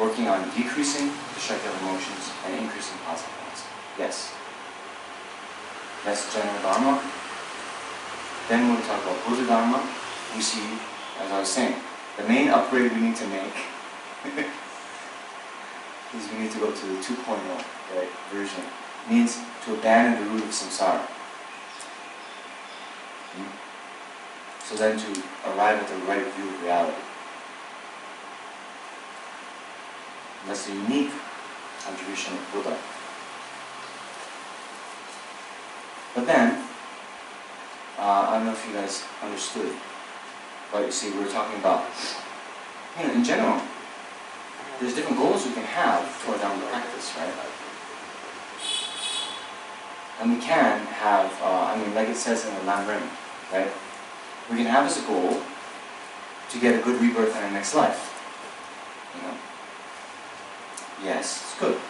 working on decreasing destructive emotions and increasing positive ones. Yes. That's general Dharma. Then when we talk about Buddha Dharma, we see, as I was saying, the main upgrade we need to make is we need to go to the 2.0 right, version. It means to abandon the root of samsara. So then to arrive at the right view of reality. And that's the unique contribution of Buddha. But then, I don't know if you guys understood, but you see, we're talking about, you know, in general, there's different goals we can have toward Dharma practice, right? And we can have, like it says in the Lam Rim, right? We can have as a goal to get a good rebirth in our next life. You know? Yes, it's good.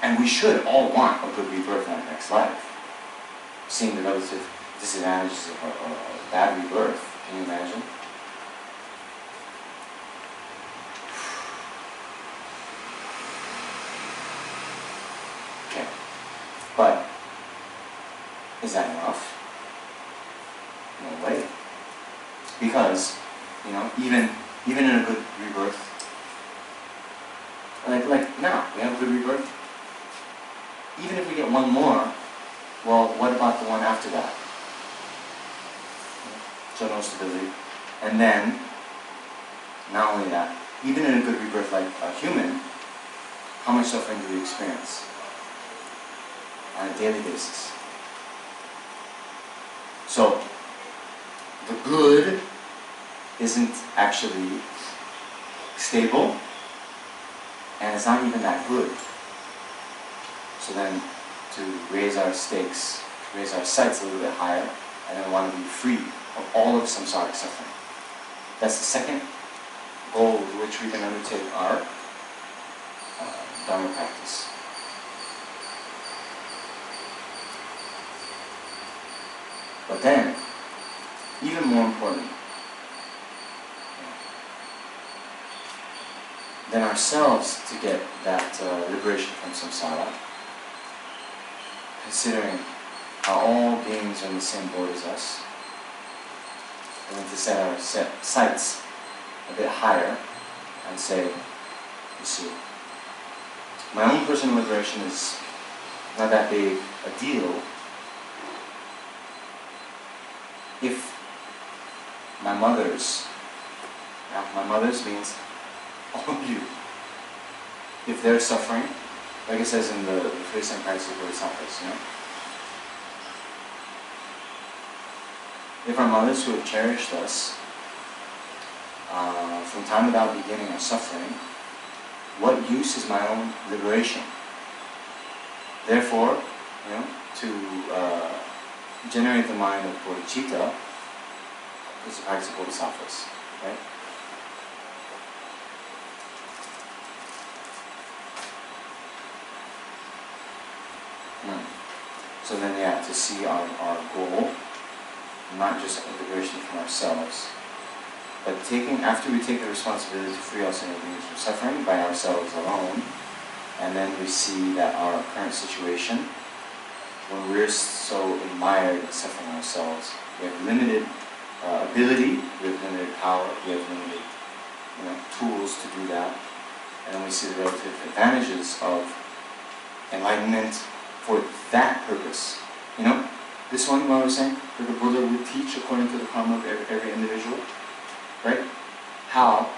And we should all want a good rebirth in our next life. Seeing the relative disadvantages of a bad rebirth, can you imagine? Okay. But, is that enough? No way. Because, you know, even in a good rebirth, like now, we have a good rebirth. Even if we get one more, well, what about the one after that? So no stability. And then, not only that, even in a good rebirth like a human, how much suffering do we experience on a daily basis? So, the good isn't actually stable, and it's not even that good. So then, to raise our stakes, raise our sights a little bit higher, and then want to be free of all of samsaric suffering. That's the second goal with which we can undertake our Dharma practice. But then, even more important than our ourselves to get that liberation from samsara, considering how all beings are in the same boat as us, and then to set our sights a bit higher and say, you see, my own personal liberation is not that big a deal if my mother's means all of you, if they're suffering, like it says in the 37 practices of Bodhisattvas, you know? If our mothers who have cherished us from time without beginning are suffering, what use is my own liberation? Therefore, you know, to generate the mind of Bodhicitta is the practice of Bodhisattvas, right? So then, yeah, to see our goal, not just liberation from ourselves, but after we take the responsibility to free all sentient beings from suffering by ourselves alone, and then we see that our current situation, when we're so admired and suffering ourselves, we have limited ability, we have limited power, we have limited, you know, tools to do that, and then we see the relative advantages of enlightenment for that purpose. You know, this one, what I was saying, that the Buddha would teach according to the karma of every individual, right? How?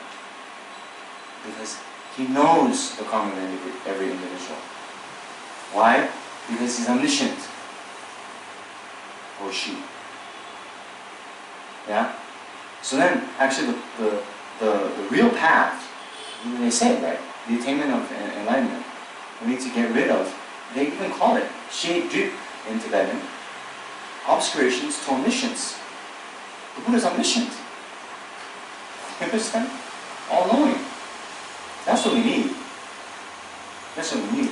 Because he knows the karma of every individual. Why? Because he's omniscient, or she. Yeah? So then, actually, the real path, they say, right? The attainment of enlightenment, we need to get rid of, they even call it She Je in Tibetan, obscurations to omniscience. The Buddha is omniscient. You understand? All-knowing. That's what we need. That's what we need.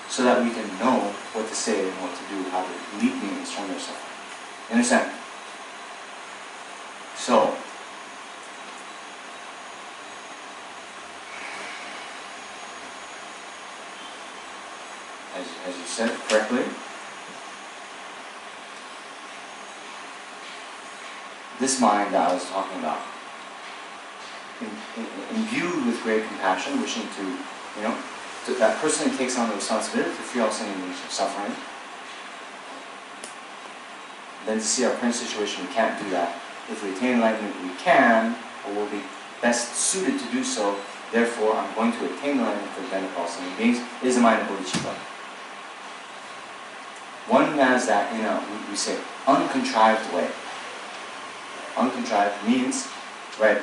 So that we can know what to say and what to do, how to lead beings from their suffering. You understand? So, as you said correctly, this mind that I was talking about, imbued with great compassion, wishing to, you know, that person takes on the responsibility to free all sentient beings from suffering. Then to see our current situation, we can't do that. If we attain enlightenment, we can, or will be best suited to do so. Therefore, I'm going to attain enlightenment for the benefit of all sentient beings. It is the mind of Bodhicitta. One who has that in a, we say, uncontrived way. Uncontrived means, right,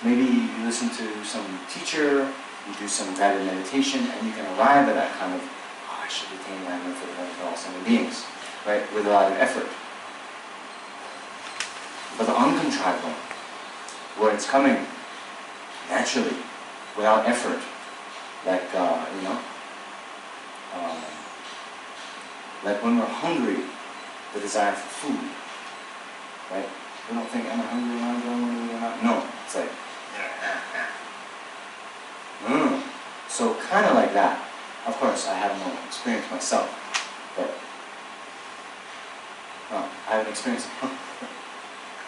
maybe you listen to some teacher, you do some guided meditation, and you can arrive at that kind of, oh, I should attain enlightenment for the benefit of all sentient beings, right, with a lot of effort. But the uncontrived one, where it's coming naturally, without effort, like, you know, like when we're hungry, the desire for food, right? We don't think, am I hungry, am I hungry, am I not? No, it's like, So kind of like that. Of course, I have no experience myself, but I haven't experienced it.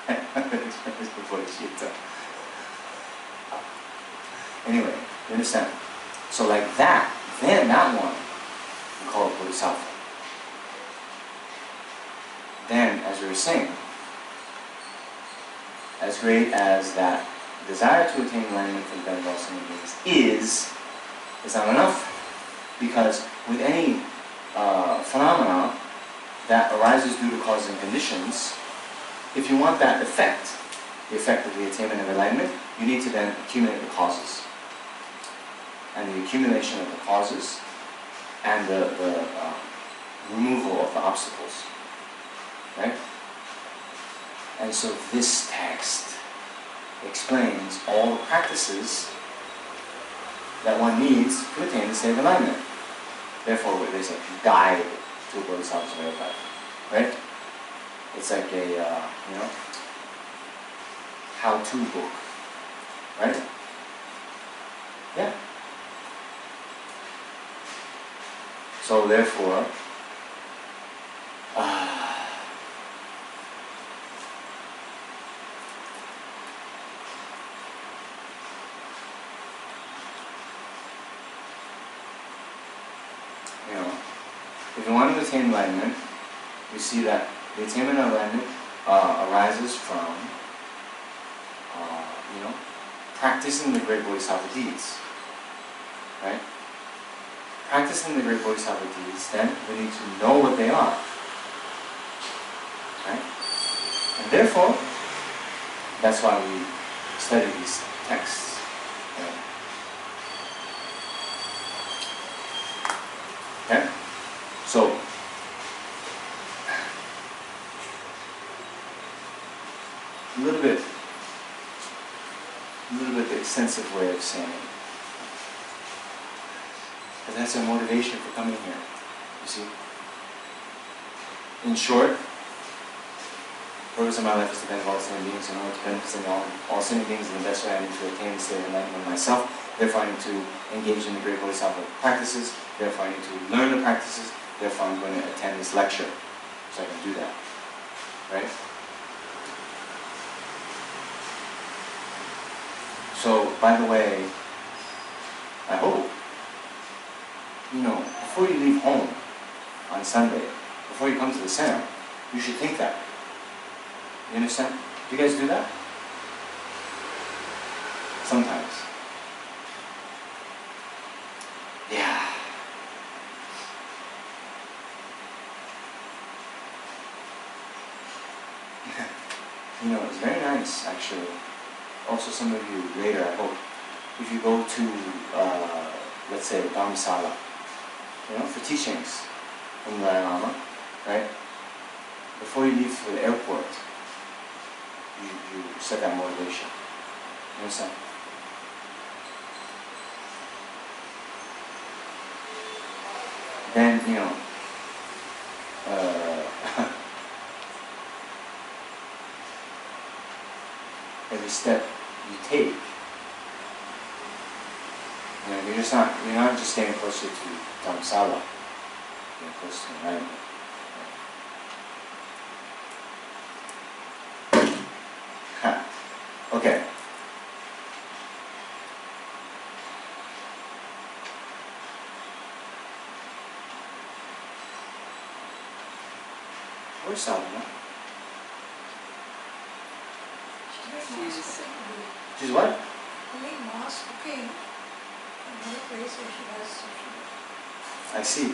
I haven't experienced before Bodhicitta. Anyway, you understand? So like that, then that one, we call it Bodhisattva. Then, as we were saying, as great as that desire to attain enlightenment for the benefit of all sentient beings is not enough. Because with any phenomena that arises due to causes and conditions, if you want that effect, the effect of the attainment of enlightenment, you need to then accumulate the causes. And the accumulation of the causes and the removal of the obstacles. Right? And so this text explains all the practices that one needs to attain the state of enlightenment. Therefore, there's a guide to Bodhisattvacharyāvatāra. Right? It's like a, you know, how-to book. Right? Yeah. So therefore, if you want to attain enlightenment, you see that the attainment of enlightenment arises from, practicing the great Bodhisattva deeds, right? Practicing the great Bodhisattva deeds, then we need to know what they are, right? And therefore, that's why we study these texts. Right? Okay? So, a little bit extensive way of saying it. But that's a motivation for coming here, you see. In short, the purpose of my life is to benefit all sentient beings in order to benefit all sentient beings in the best way. I need to attain the state of enlightenment myself. Therefore, I need to engage in the great Bodhisattva practices. Therefore, I need to learn the practices. Therefore, I'm going to attend this lecture so I can do that. Right? So, by the way, I hope, before you leave home on Sunday, before you come to the center, you should think that. You understand? Do you guys do that? Sometimes. Yeah. It's very nice, actually. Also, some of you later, I hope, if you go to, let's say, Dhammasala, for teachings from the Dalai Lama, right? Before you leave for the airport, you set that motivation. You understand? Then, every step you take, you're not just getting closer to Dhammasala, you're closer to enlightenment. Okay. Where's Salma? She's what? Cooking. Another place where she has sushi. I see.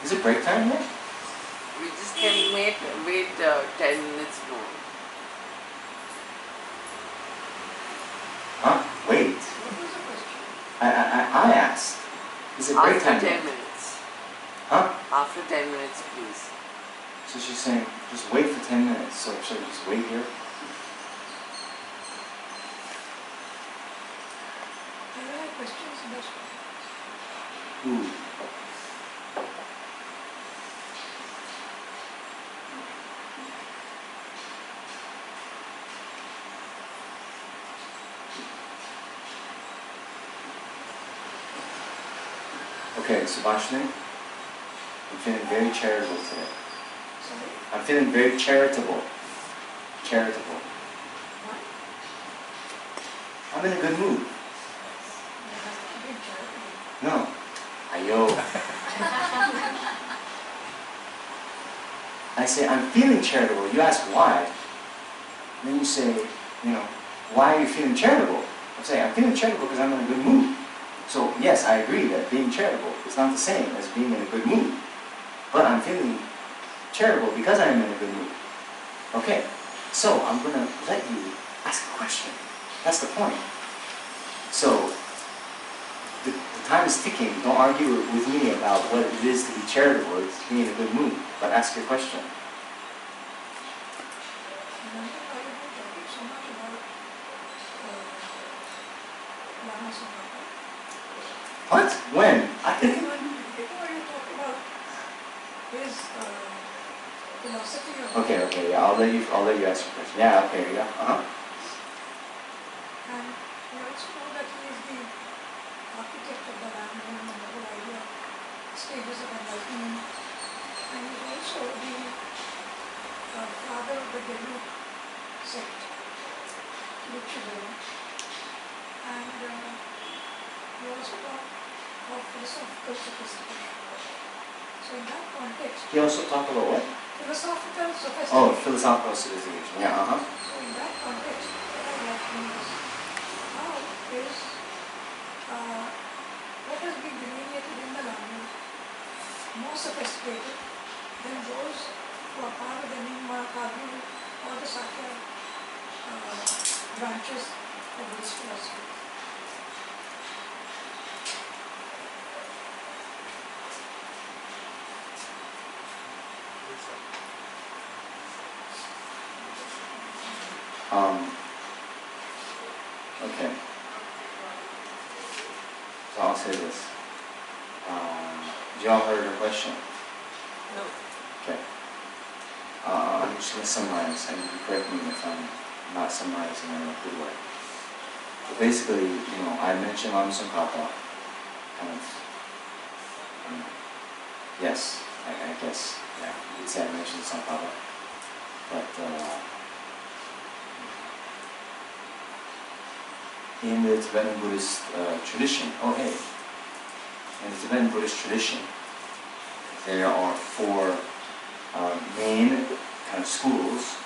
Is it break time yet? We just can wait 10 minutes more. Huh? Wait. What was the question? I asked. Is it break time After 10 yet? minutes. Huh? After 10 minutes, please. So she's saying, just wait for 10 minutes. So should I just wait here? There are questions in this one. Ooh. Okay, Subhashini, I'm feeling very charitable today. Sorry? I'm feeling very charitable. Charitable. What? I'm in a good mood. You have to be charitable. No. Ayo. I say, I'm feeling charitable. You ask why. And then you say, why are you feeling charitable? I'm saying, I'm feeling charitable because I'm in a good mood. So, yes, I agree that being charitable is not the same as being in a good mood. But I'm feeling charitable because I am in a good mood. Okay, so I'm going to let you ask a question. That's the point. So, the time is ticking. Don't argue with me about what it is to be charitable. It's being in a good mood. But ask your question. Remember how you were talking so much about Lama Sabhava? What? When? Before you talk about his philosophy of Okay, yeah, I'll let you ask your question. Yeah, okay, yeah, And we also know that he is the architect of the Ramdham and the whole idea of stages of enlightenment. And he's also the father of the Gelu sect, which is and he also taught of philosophical sophistication. So in that context, He also talked about what? philosophical sophistication. Oh, philosophical sophistication. Yeah, So in that context, what I'd like to know is how is what has been delineated in the language more sophisticated than those who are part of the Nyingma, Kagyu, or the Sakya branches of Buddhist philosophy. Okay. So I'll say this. Did y'all heard her question? No. Okay. I'm just going to summarize, and you correct me if I'm not summarizing in a good way. So basically, I mentioned Lama Tsongkhapa, kind of, yes, I guess, yeah, you could say I mentioned Tsongkhapa, but in the Tibetan Buddhist tradition, in the Tibetan Buddhist tradition, there are four main kind of schools,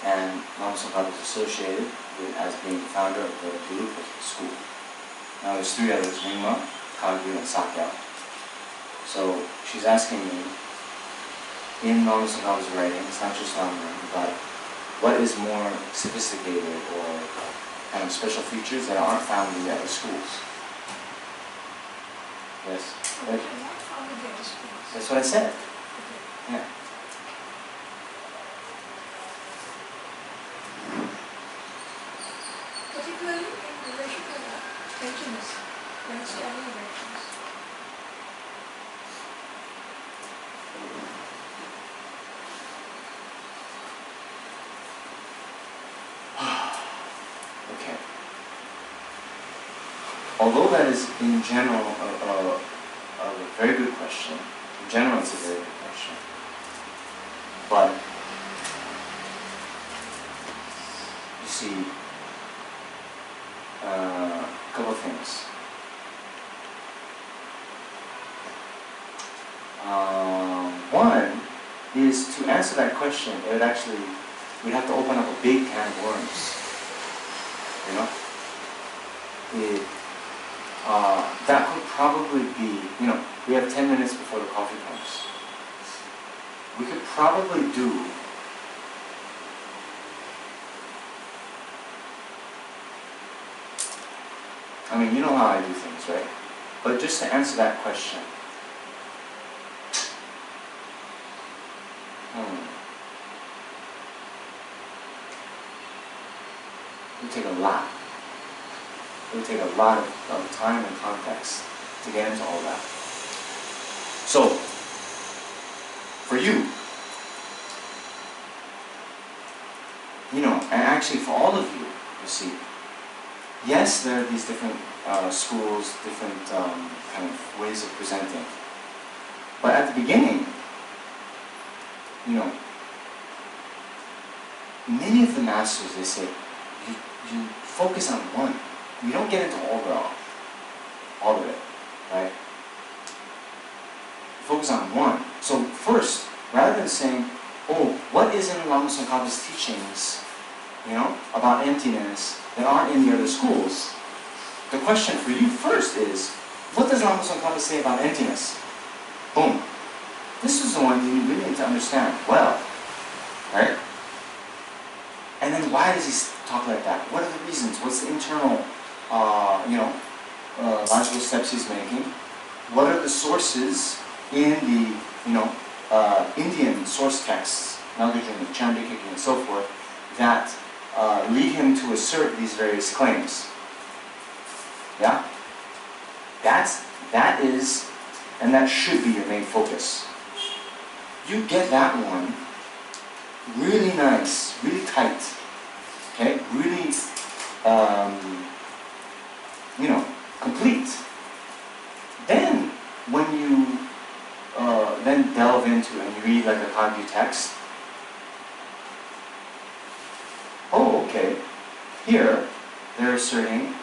and Lama Tsongkhapa is associated with as being the founder of the Bylakuppe school. Now there's three others, Nyingma, Kagyu, and Sakya. So she's asking me, in Lama Tsongkhapa's writings, not just Lama, but what is more sophisticated or kind of special features that aren't found in the other schools? Yes? Which are not found in the other schools. That's what I said. Okay. Yeah. Particularly in relation to the Tenzin, when it's studying directions. Okay. Although that is in general a very good question, in general it's a very good question, but you see, a couple of things. One is to answer that question, we'd have to open up a big can of worms. That could probably be, we have 10 minutes before the coffee comes. We could probably do you know how I do things, right? But just to answer that question, it would take a lot. It would take a lot of time and context to get into all that. So, for you, and actually for all of you, you see, yes, there are these different schools, different kind of ways of presenting. But at the beginning, many of the masters, they say, you focus on one. You don't get into all of it, right? Focus on one. So first, rather than saying, what is in Lama Tsongkhapa's teachings, about emptiness that aren't in the other schools, the question for you first is, what does Lama Tsongkhapa say about emptiness? Boom. This is the one you really need to understand well, right? And then why does he talk like that? What are the reasons? What's the internal, logical steps he's making? What are the sources in the, Indian source texts, Nagarjuna, Chandrakirti, and so forth, that lead him to assert these various claims? Yeah? That is, and that should be your main focus. you get that one really nice, really tight, okay, really, complete. Then, when you then delve into and you read like a Kangyū text, oh, okay, here they're asserting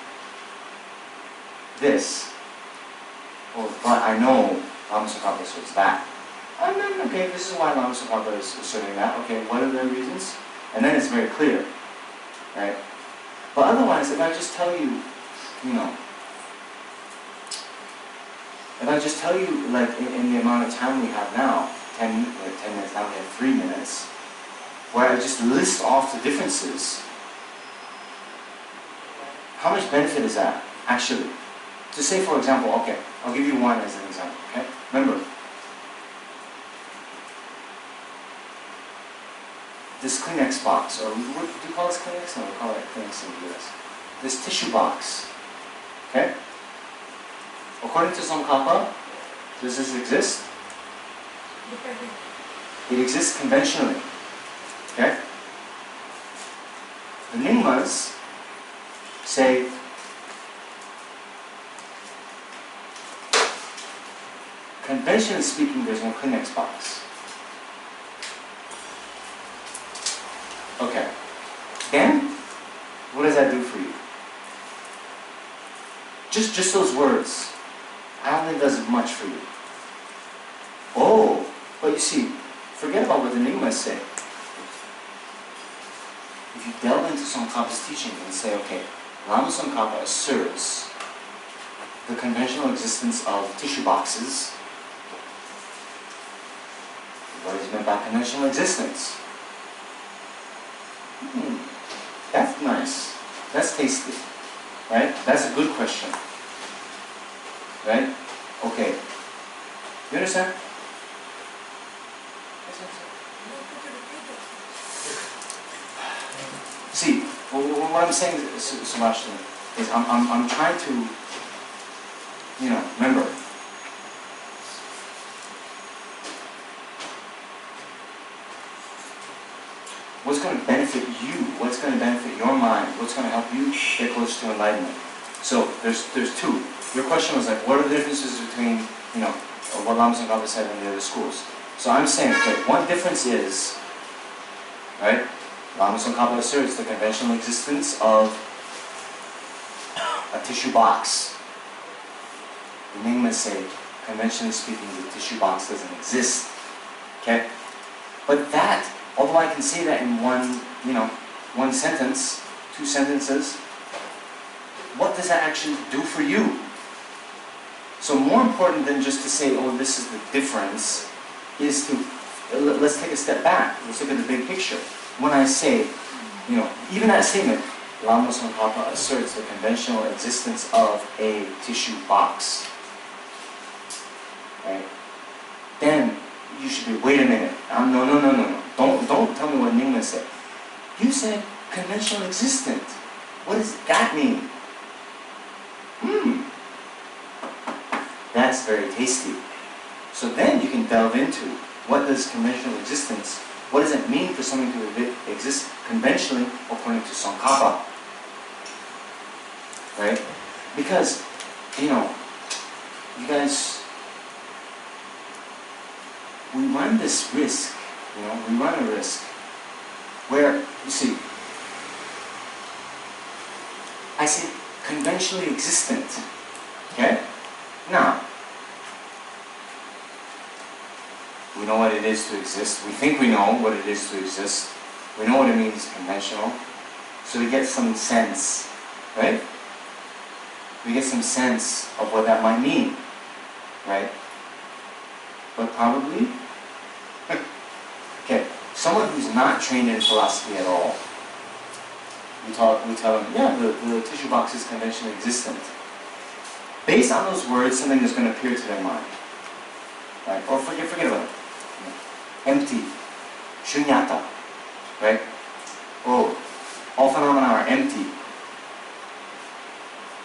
this. Oh, but I know Lama Tsongkhapa asserts that. And then, okay, this is why Lama Tsongkhapa is asserting that. Okay, what are their reasons? And then it's very clear, right? But otherwise, if I just tell you, if I just tell you, like, in the amount of time we have now, 10 minutes, now we have 3 minutes, where I just list off the differences, how much benefit is that, actually? To say, for example, okay, I'll give you one as an example, okay? Remember, this Kleenex box, or what do you call this Kleenex? No, we call it Kleenex in the US. This tissue box, okay? According to Tsongkhapa, does this exist? It exists conventionally, okay? The Nyingmas say, conventionally speaking, there's no Kleenex box. Okay. Then, what does that do for you? Just those words. I don't think it does much for you. Oh, but you see, forget about what the Nyingmas say. If you delve into Tsongkhapa's teaching and say, okay, Lama Tsongkhapa asserts the conventional existence of tissue boxes. What is meant by conventional existence? That's nice. That's tasty. Right? That's a good question. Right? Okay. You understand? See, what I'm saying, Sebastian, is I'm trying to, remember. What's going to benefit you? What's going to benefit your mind? What's going to help you get close to enlightenment? So there's two. Your question was like, what are the differences between, what Lama Tsongkhapa said in the other schools? So I'm saying, okay, one difference is, right? Lama Tsongkhapa asserts the conventional existence of a tissue box. The Nyingmas say, conventionally speaking, the tissue box doesn't exist. Okay? But that, although I can say that in one sentence, 2 sentences, what does that actually do for you? So more important than just to say, oh, this is the difference, is to, let's take a step back. Let's look at the big picture. When I say, even that statement, Lama Tsongkhapa asserts the conventional existence of a tissue box. Right? Then you should be, wait a minute. No. Don't tell me what Nyingma said. You said conventional existent. What does that mean? That's very tasty. So then you can delve into what does conventional existence, what does it mean for something to exist conventionally according to Tsongkhapa? Right? Because, you guys, we run this risk, we run a risk where, you see, I say conventionally existent, okay? Now, we know what it is to exist. We think we know what it is to exist. We know what it means conventional. So we get some sense, right? We get some sense of what that might mean, right? But probably, okay, someone who's not trained in philosophy at all, we tell them, yeah, the tissue box is conventionally existent. Based on those words, something is going to appear to their mind, right? Or forget about it. Empty, shunyata, right? Oh, all phenomena are empty.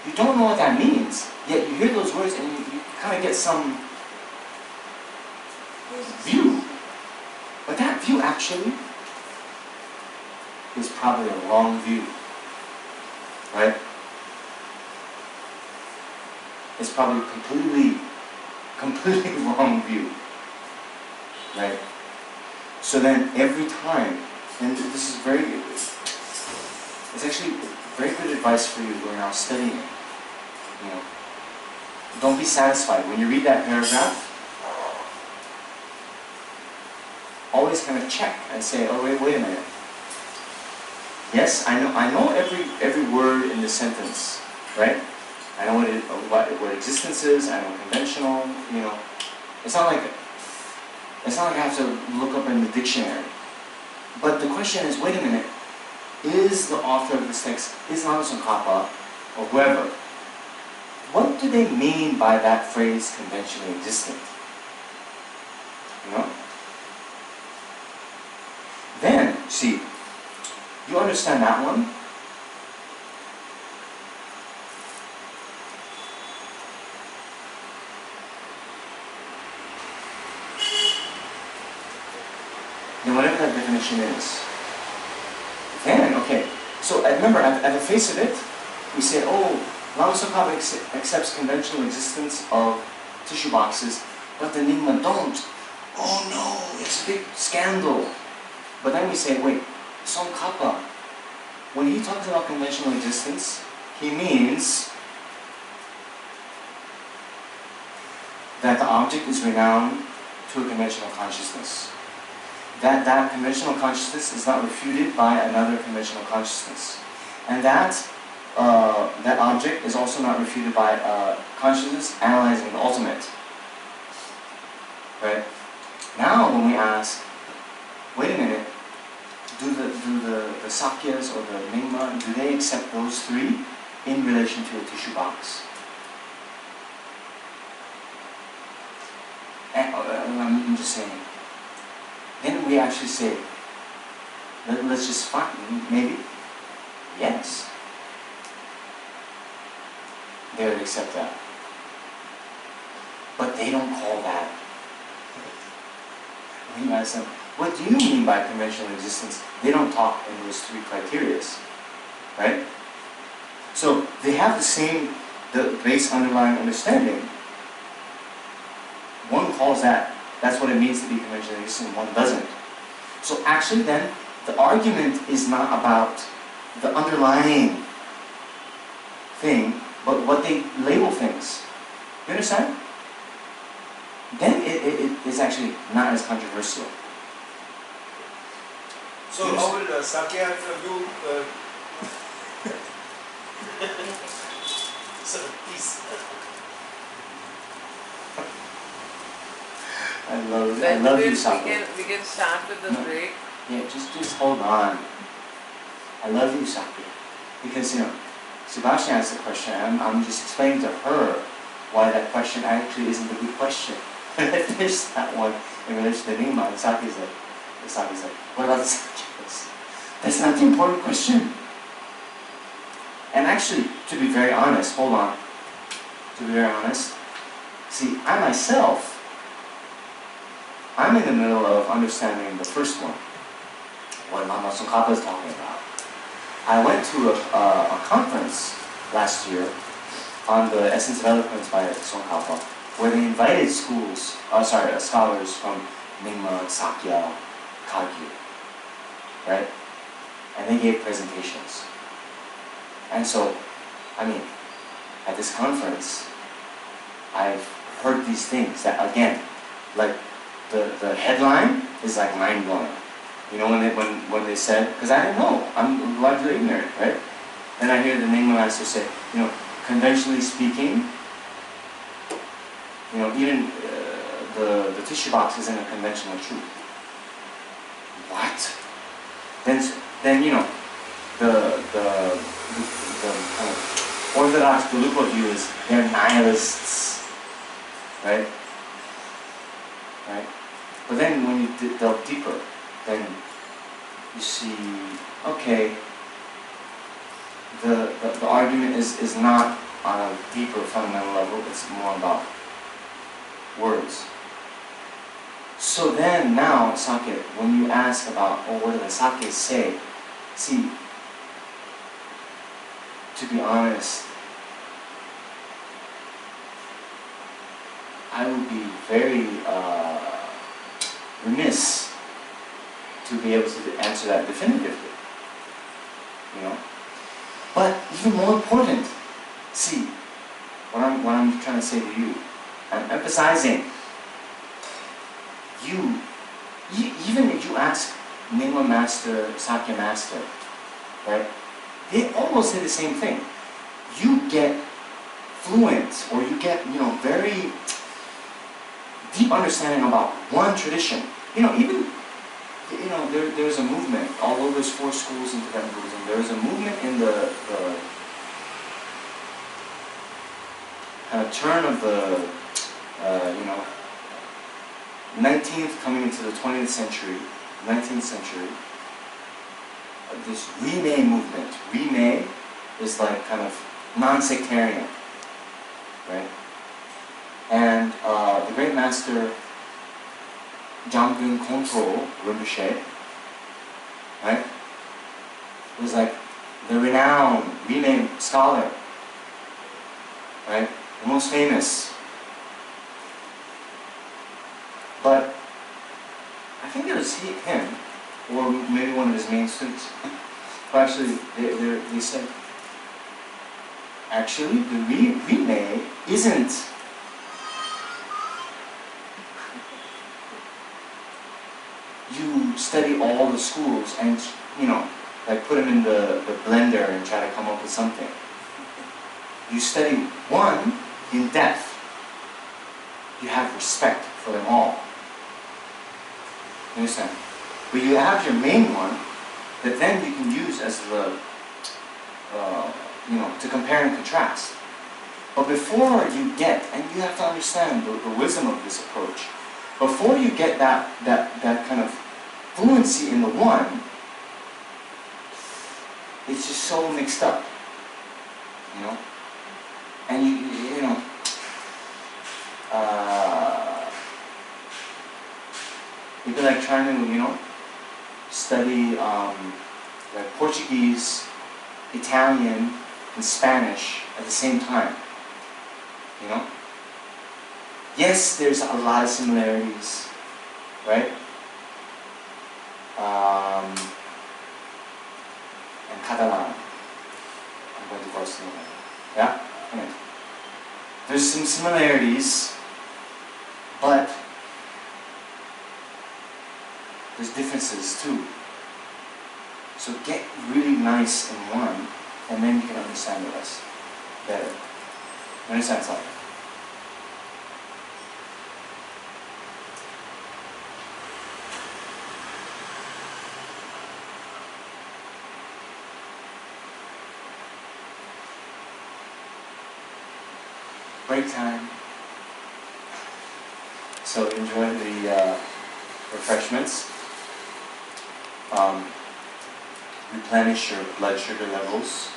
You don't know what that means, yet you hear those words and you kind of get some view, actually is probably a wrong view, right? It's probably completely wrong view, right? So then every time, and this is it's actually very good advice for you who are now studying it. You know, don't be satisfied. When you read that paragraph, always kind of check and say, oh wait a minute. Yes, I know every word in the sentence, right? I know what existence is, I know conventional, you know. It's not like I have to look up in the dictionary. But the question is, wait a minute, is the author of this text, is Lama Tsongkhapa, or whoever, what do they mean by that phrase, conventionally existent? You know? Then, see, you understand that one? Then whatever that definition is, then, okay, so remember, at the face of it, we say, oh, Lama Tsongkhapa accepts conventional existence of tissue boxes, but the Nyingma don't. Oh no, it's a big scandal. But then we say, wait, Tsongkhapa, when he talks about conventional existence, he means that the object is renowned to a conventional consciousness. That conventional consciousness is not refuted by another conventional consciousness. And that object is also not refuted by consciousness analyzing the ultimate. Right? Now when we ask, wait a minute, do the Sakyas or the Nyingma, do they accept those three in relation to a tissue box? And, I'm just saying. Then we actually say, let's just find, maybe, yes. They would accept that. But they don't call that. When you ask them, what do you mean by conventional existence? They don't talk in those three criteria, right? So they have the base underlying understanding. One calls that's what it means to be conventional existent, one doesn't. So actually then, the argument is not about the underlying thing, but what they label things. You understand? Then it is actually not as controversial. So how will Sakya view peace? I love you, Sakya. We can start with the break. Yeah, just hold on. I love you, Sakya. Because, you know, Sebastian asked the question, I'm just explaining to her why that question actually isn't a good question. There's that one in relation to Nyingma, and Sakya's like, what about the Sakyas? That's not the important question. And actually, to be very honest, hold on. To be very honest, see, I myself, I'm in the middle of understanding the first one, what Lama Tsongkhapa is talking about. I went to a conference last year on the Essence of Eloquence by Tsongkhapa, where they invited scholars from Nyingma, Sakya, Kagyu, right? And they gave presentations. And so, I mean, at this conference, I've heard these things that, again, like the headline is like mind-blowing. You know, when they said, because I didn't know, I'm largely ignorant, right? Then I hear the Nyingma master say, you know, conventionally speaking, you know, even the tissue box isn't a conventional truth. What? Then you know, the kind of orthodox Bylakuppe view is they're nihilists, right? Right? But then when you delve deeper, then you see, okay, the argument is not on a deeper fundamental level, it's more about words. So So then now, sake, when you ask about, oh, what do the sake say? See, to be honest, I would be very remiss to be able to answer that definitively, you know. But even more important, see, what I'm trying to say to you, I'm emphasizing, even if you ask Nyingma Master, Sakya Master, right, they almost say the same thing. You get fluent, or you get, very deep understanding about one tradition. Even, there's a movement, although there's 4 schools in Tibetan Buddhism, there's a movement in the kind of turn of the, 19th coming into the 20th century, 19th century, this Rimei movement. Rimei is like kind of non-sectarian, right? And the great master Jamgun Kongpo Rinpoche, right, was like the renowned Rimei scholar, right, the most famous. But I think it was him, or maybe one of his main students, who actually, they said, actually, the Rimei isn't you study all the schools and, like put them in the blender and try to come up with something. You study one in depth. You have respect for them all. You understand? But you have your main one that then you can use as the, to compare and contrast. But before you get, and you have to understand the wisdom of this approach, before you get that kind of fluency in the one, it's just so mixed up, and you'd be like trying to, study like Portuguese, Italian, and Spanish at the same time, Yes, there's a lot of similarities, right? And Catalan. I'm going to Barcelona. Yeah? Okay. There's some similarities, but there's differences too. So get really nice in one, and then you can understand the rest better. You understand something? Break time. So enjoy the refreshments. Replenish your blood sugar levels.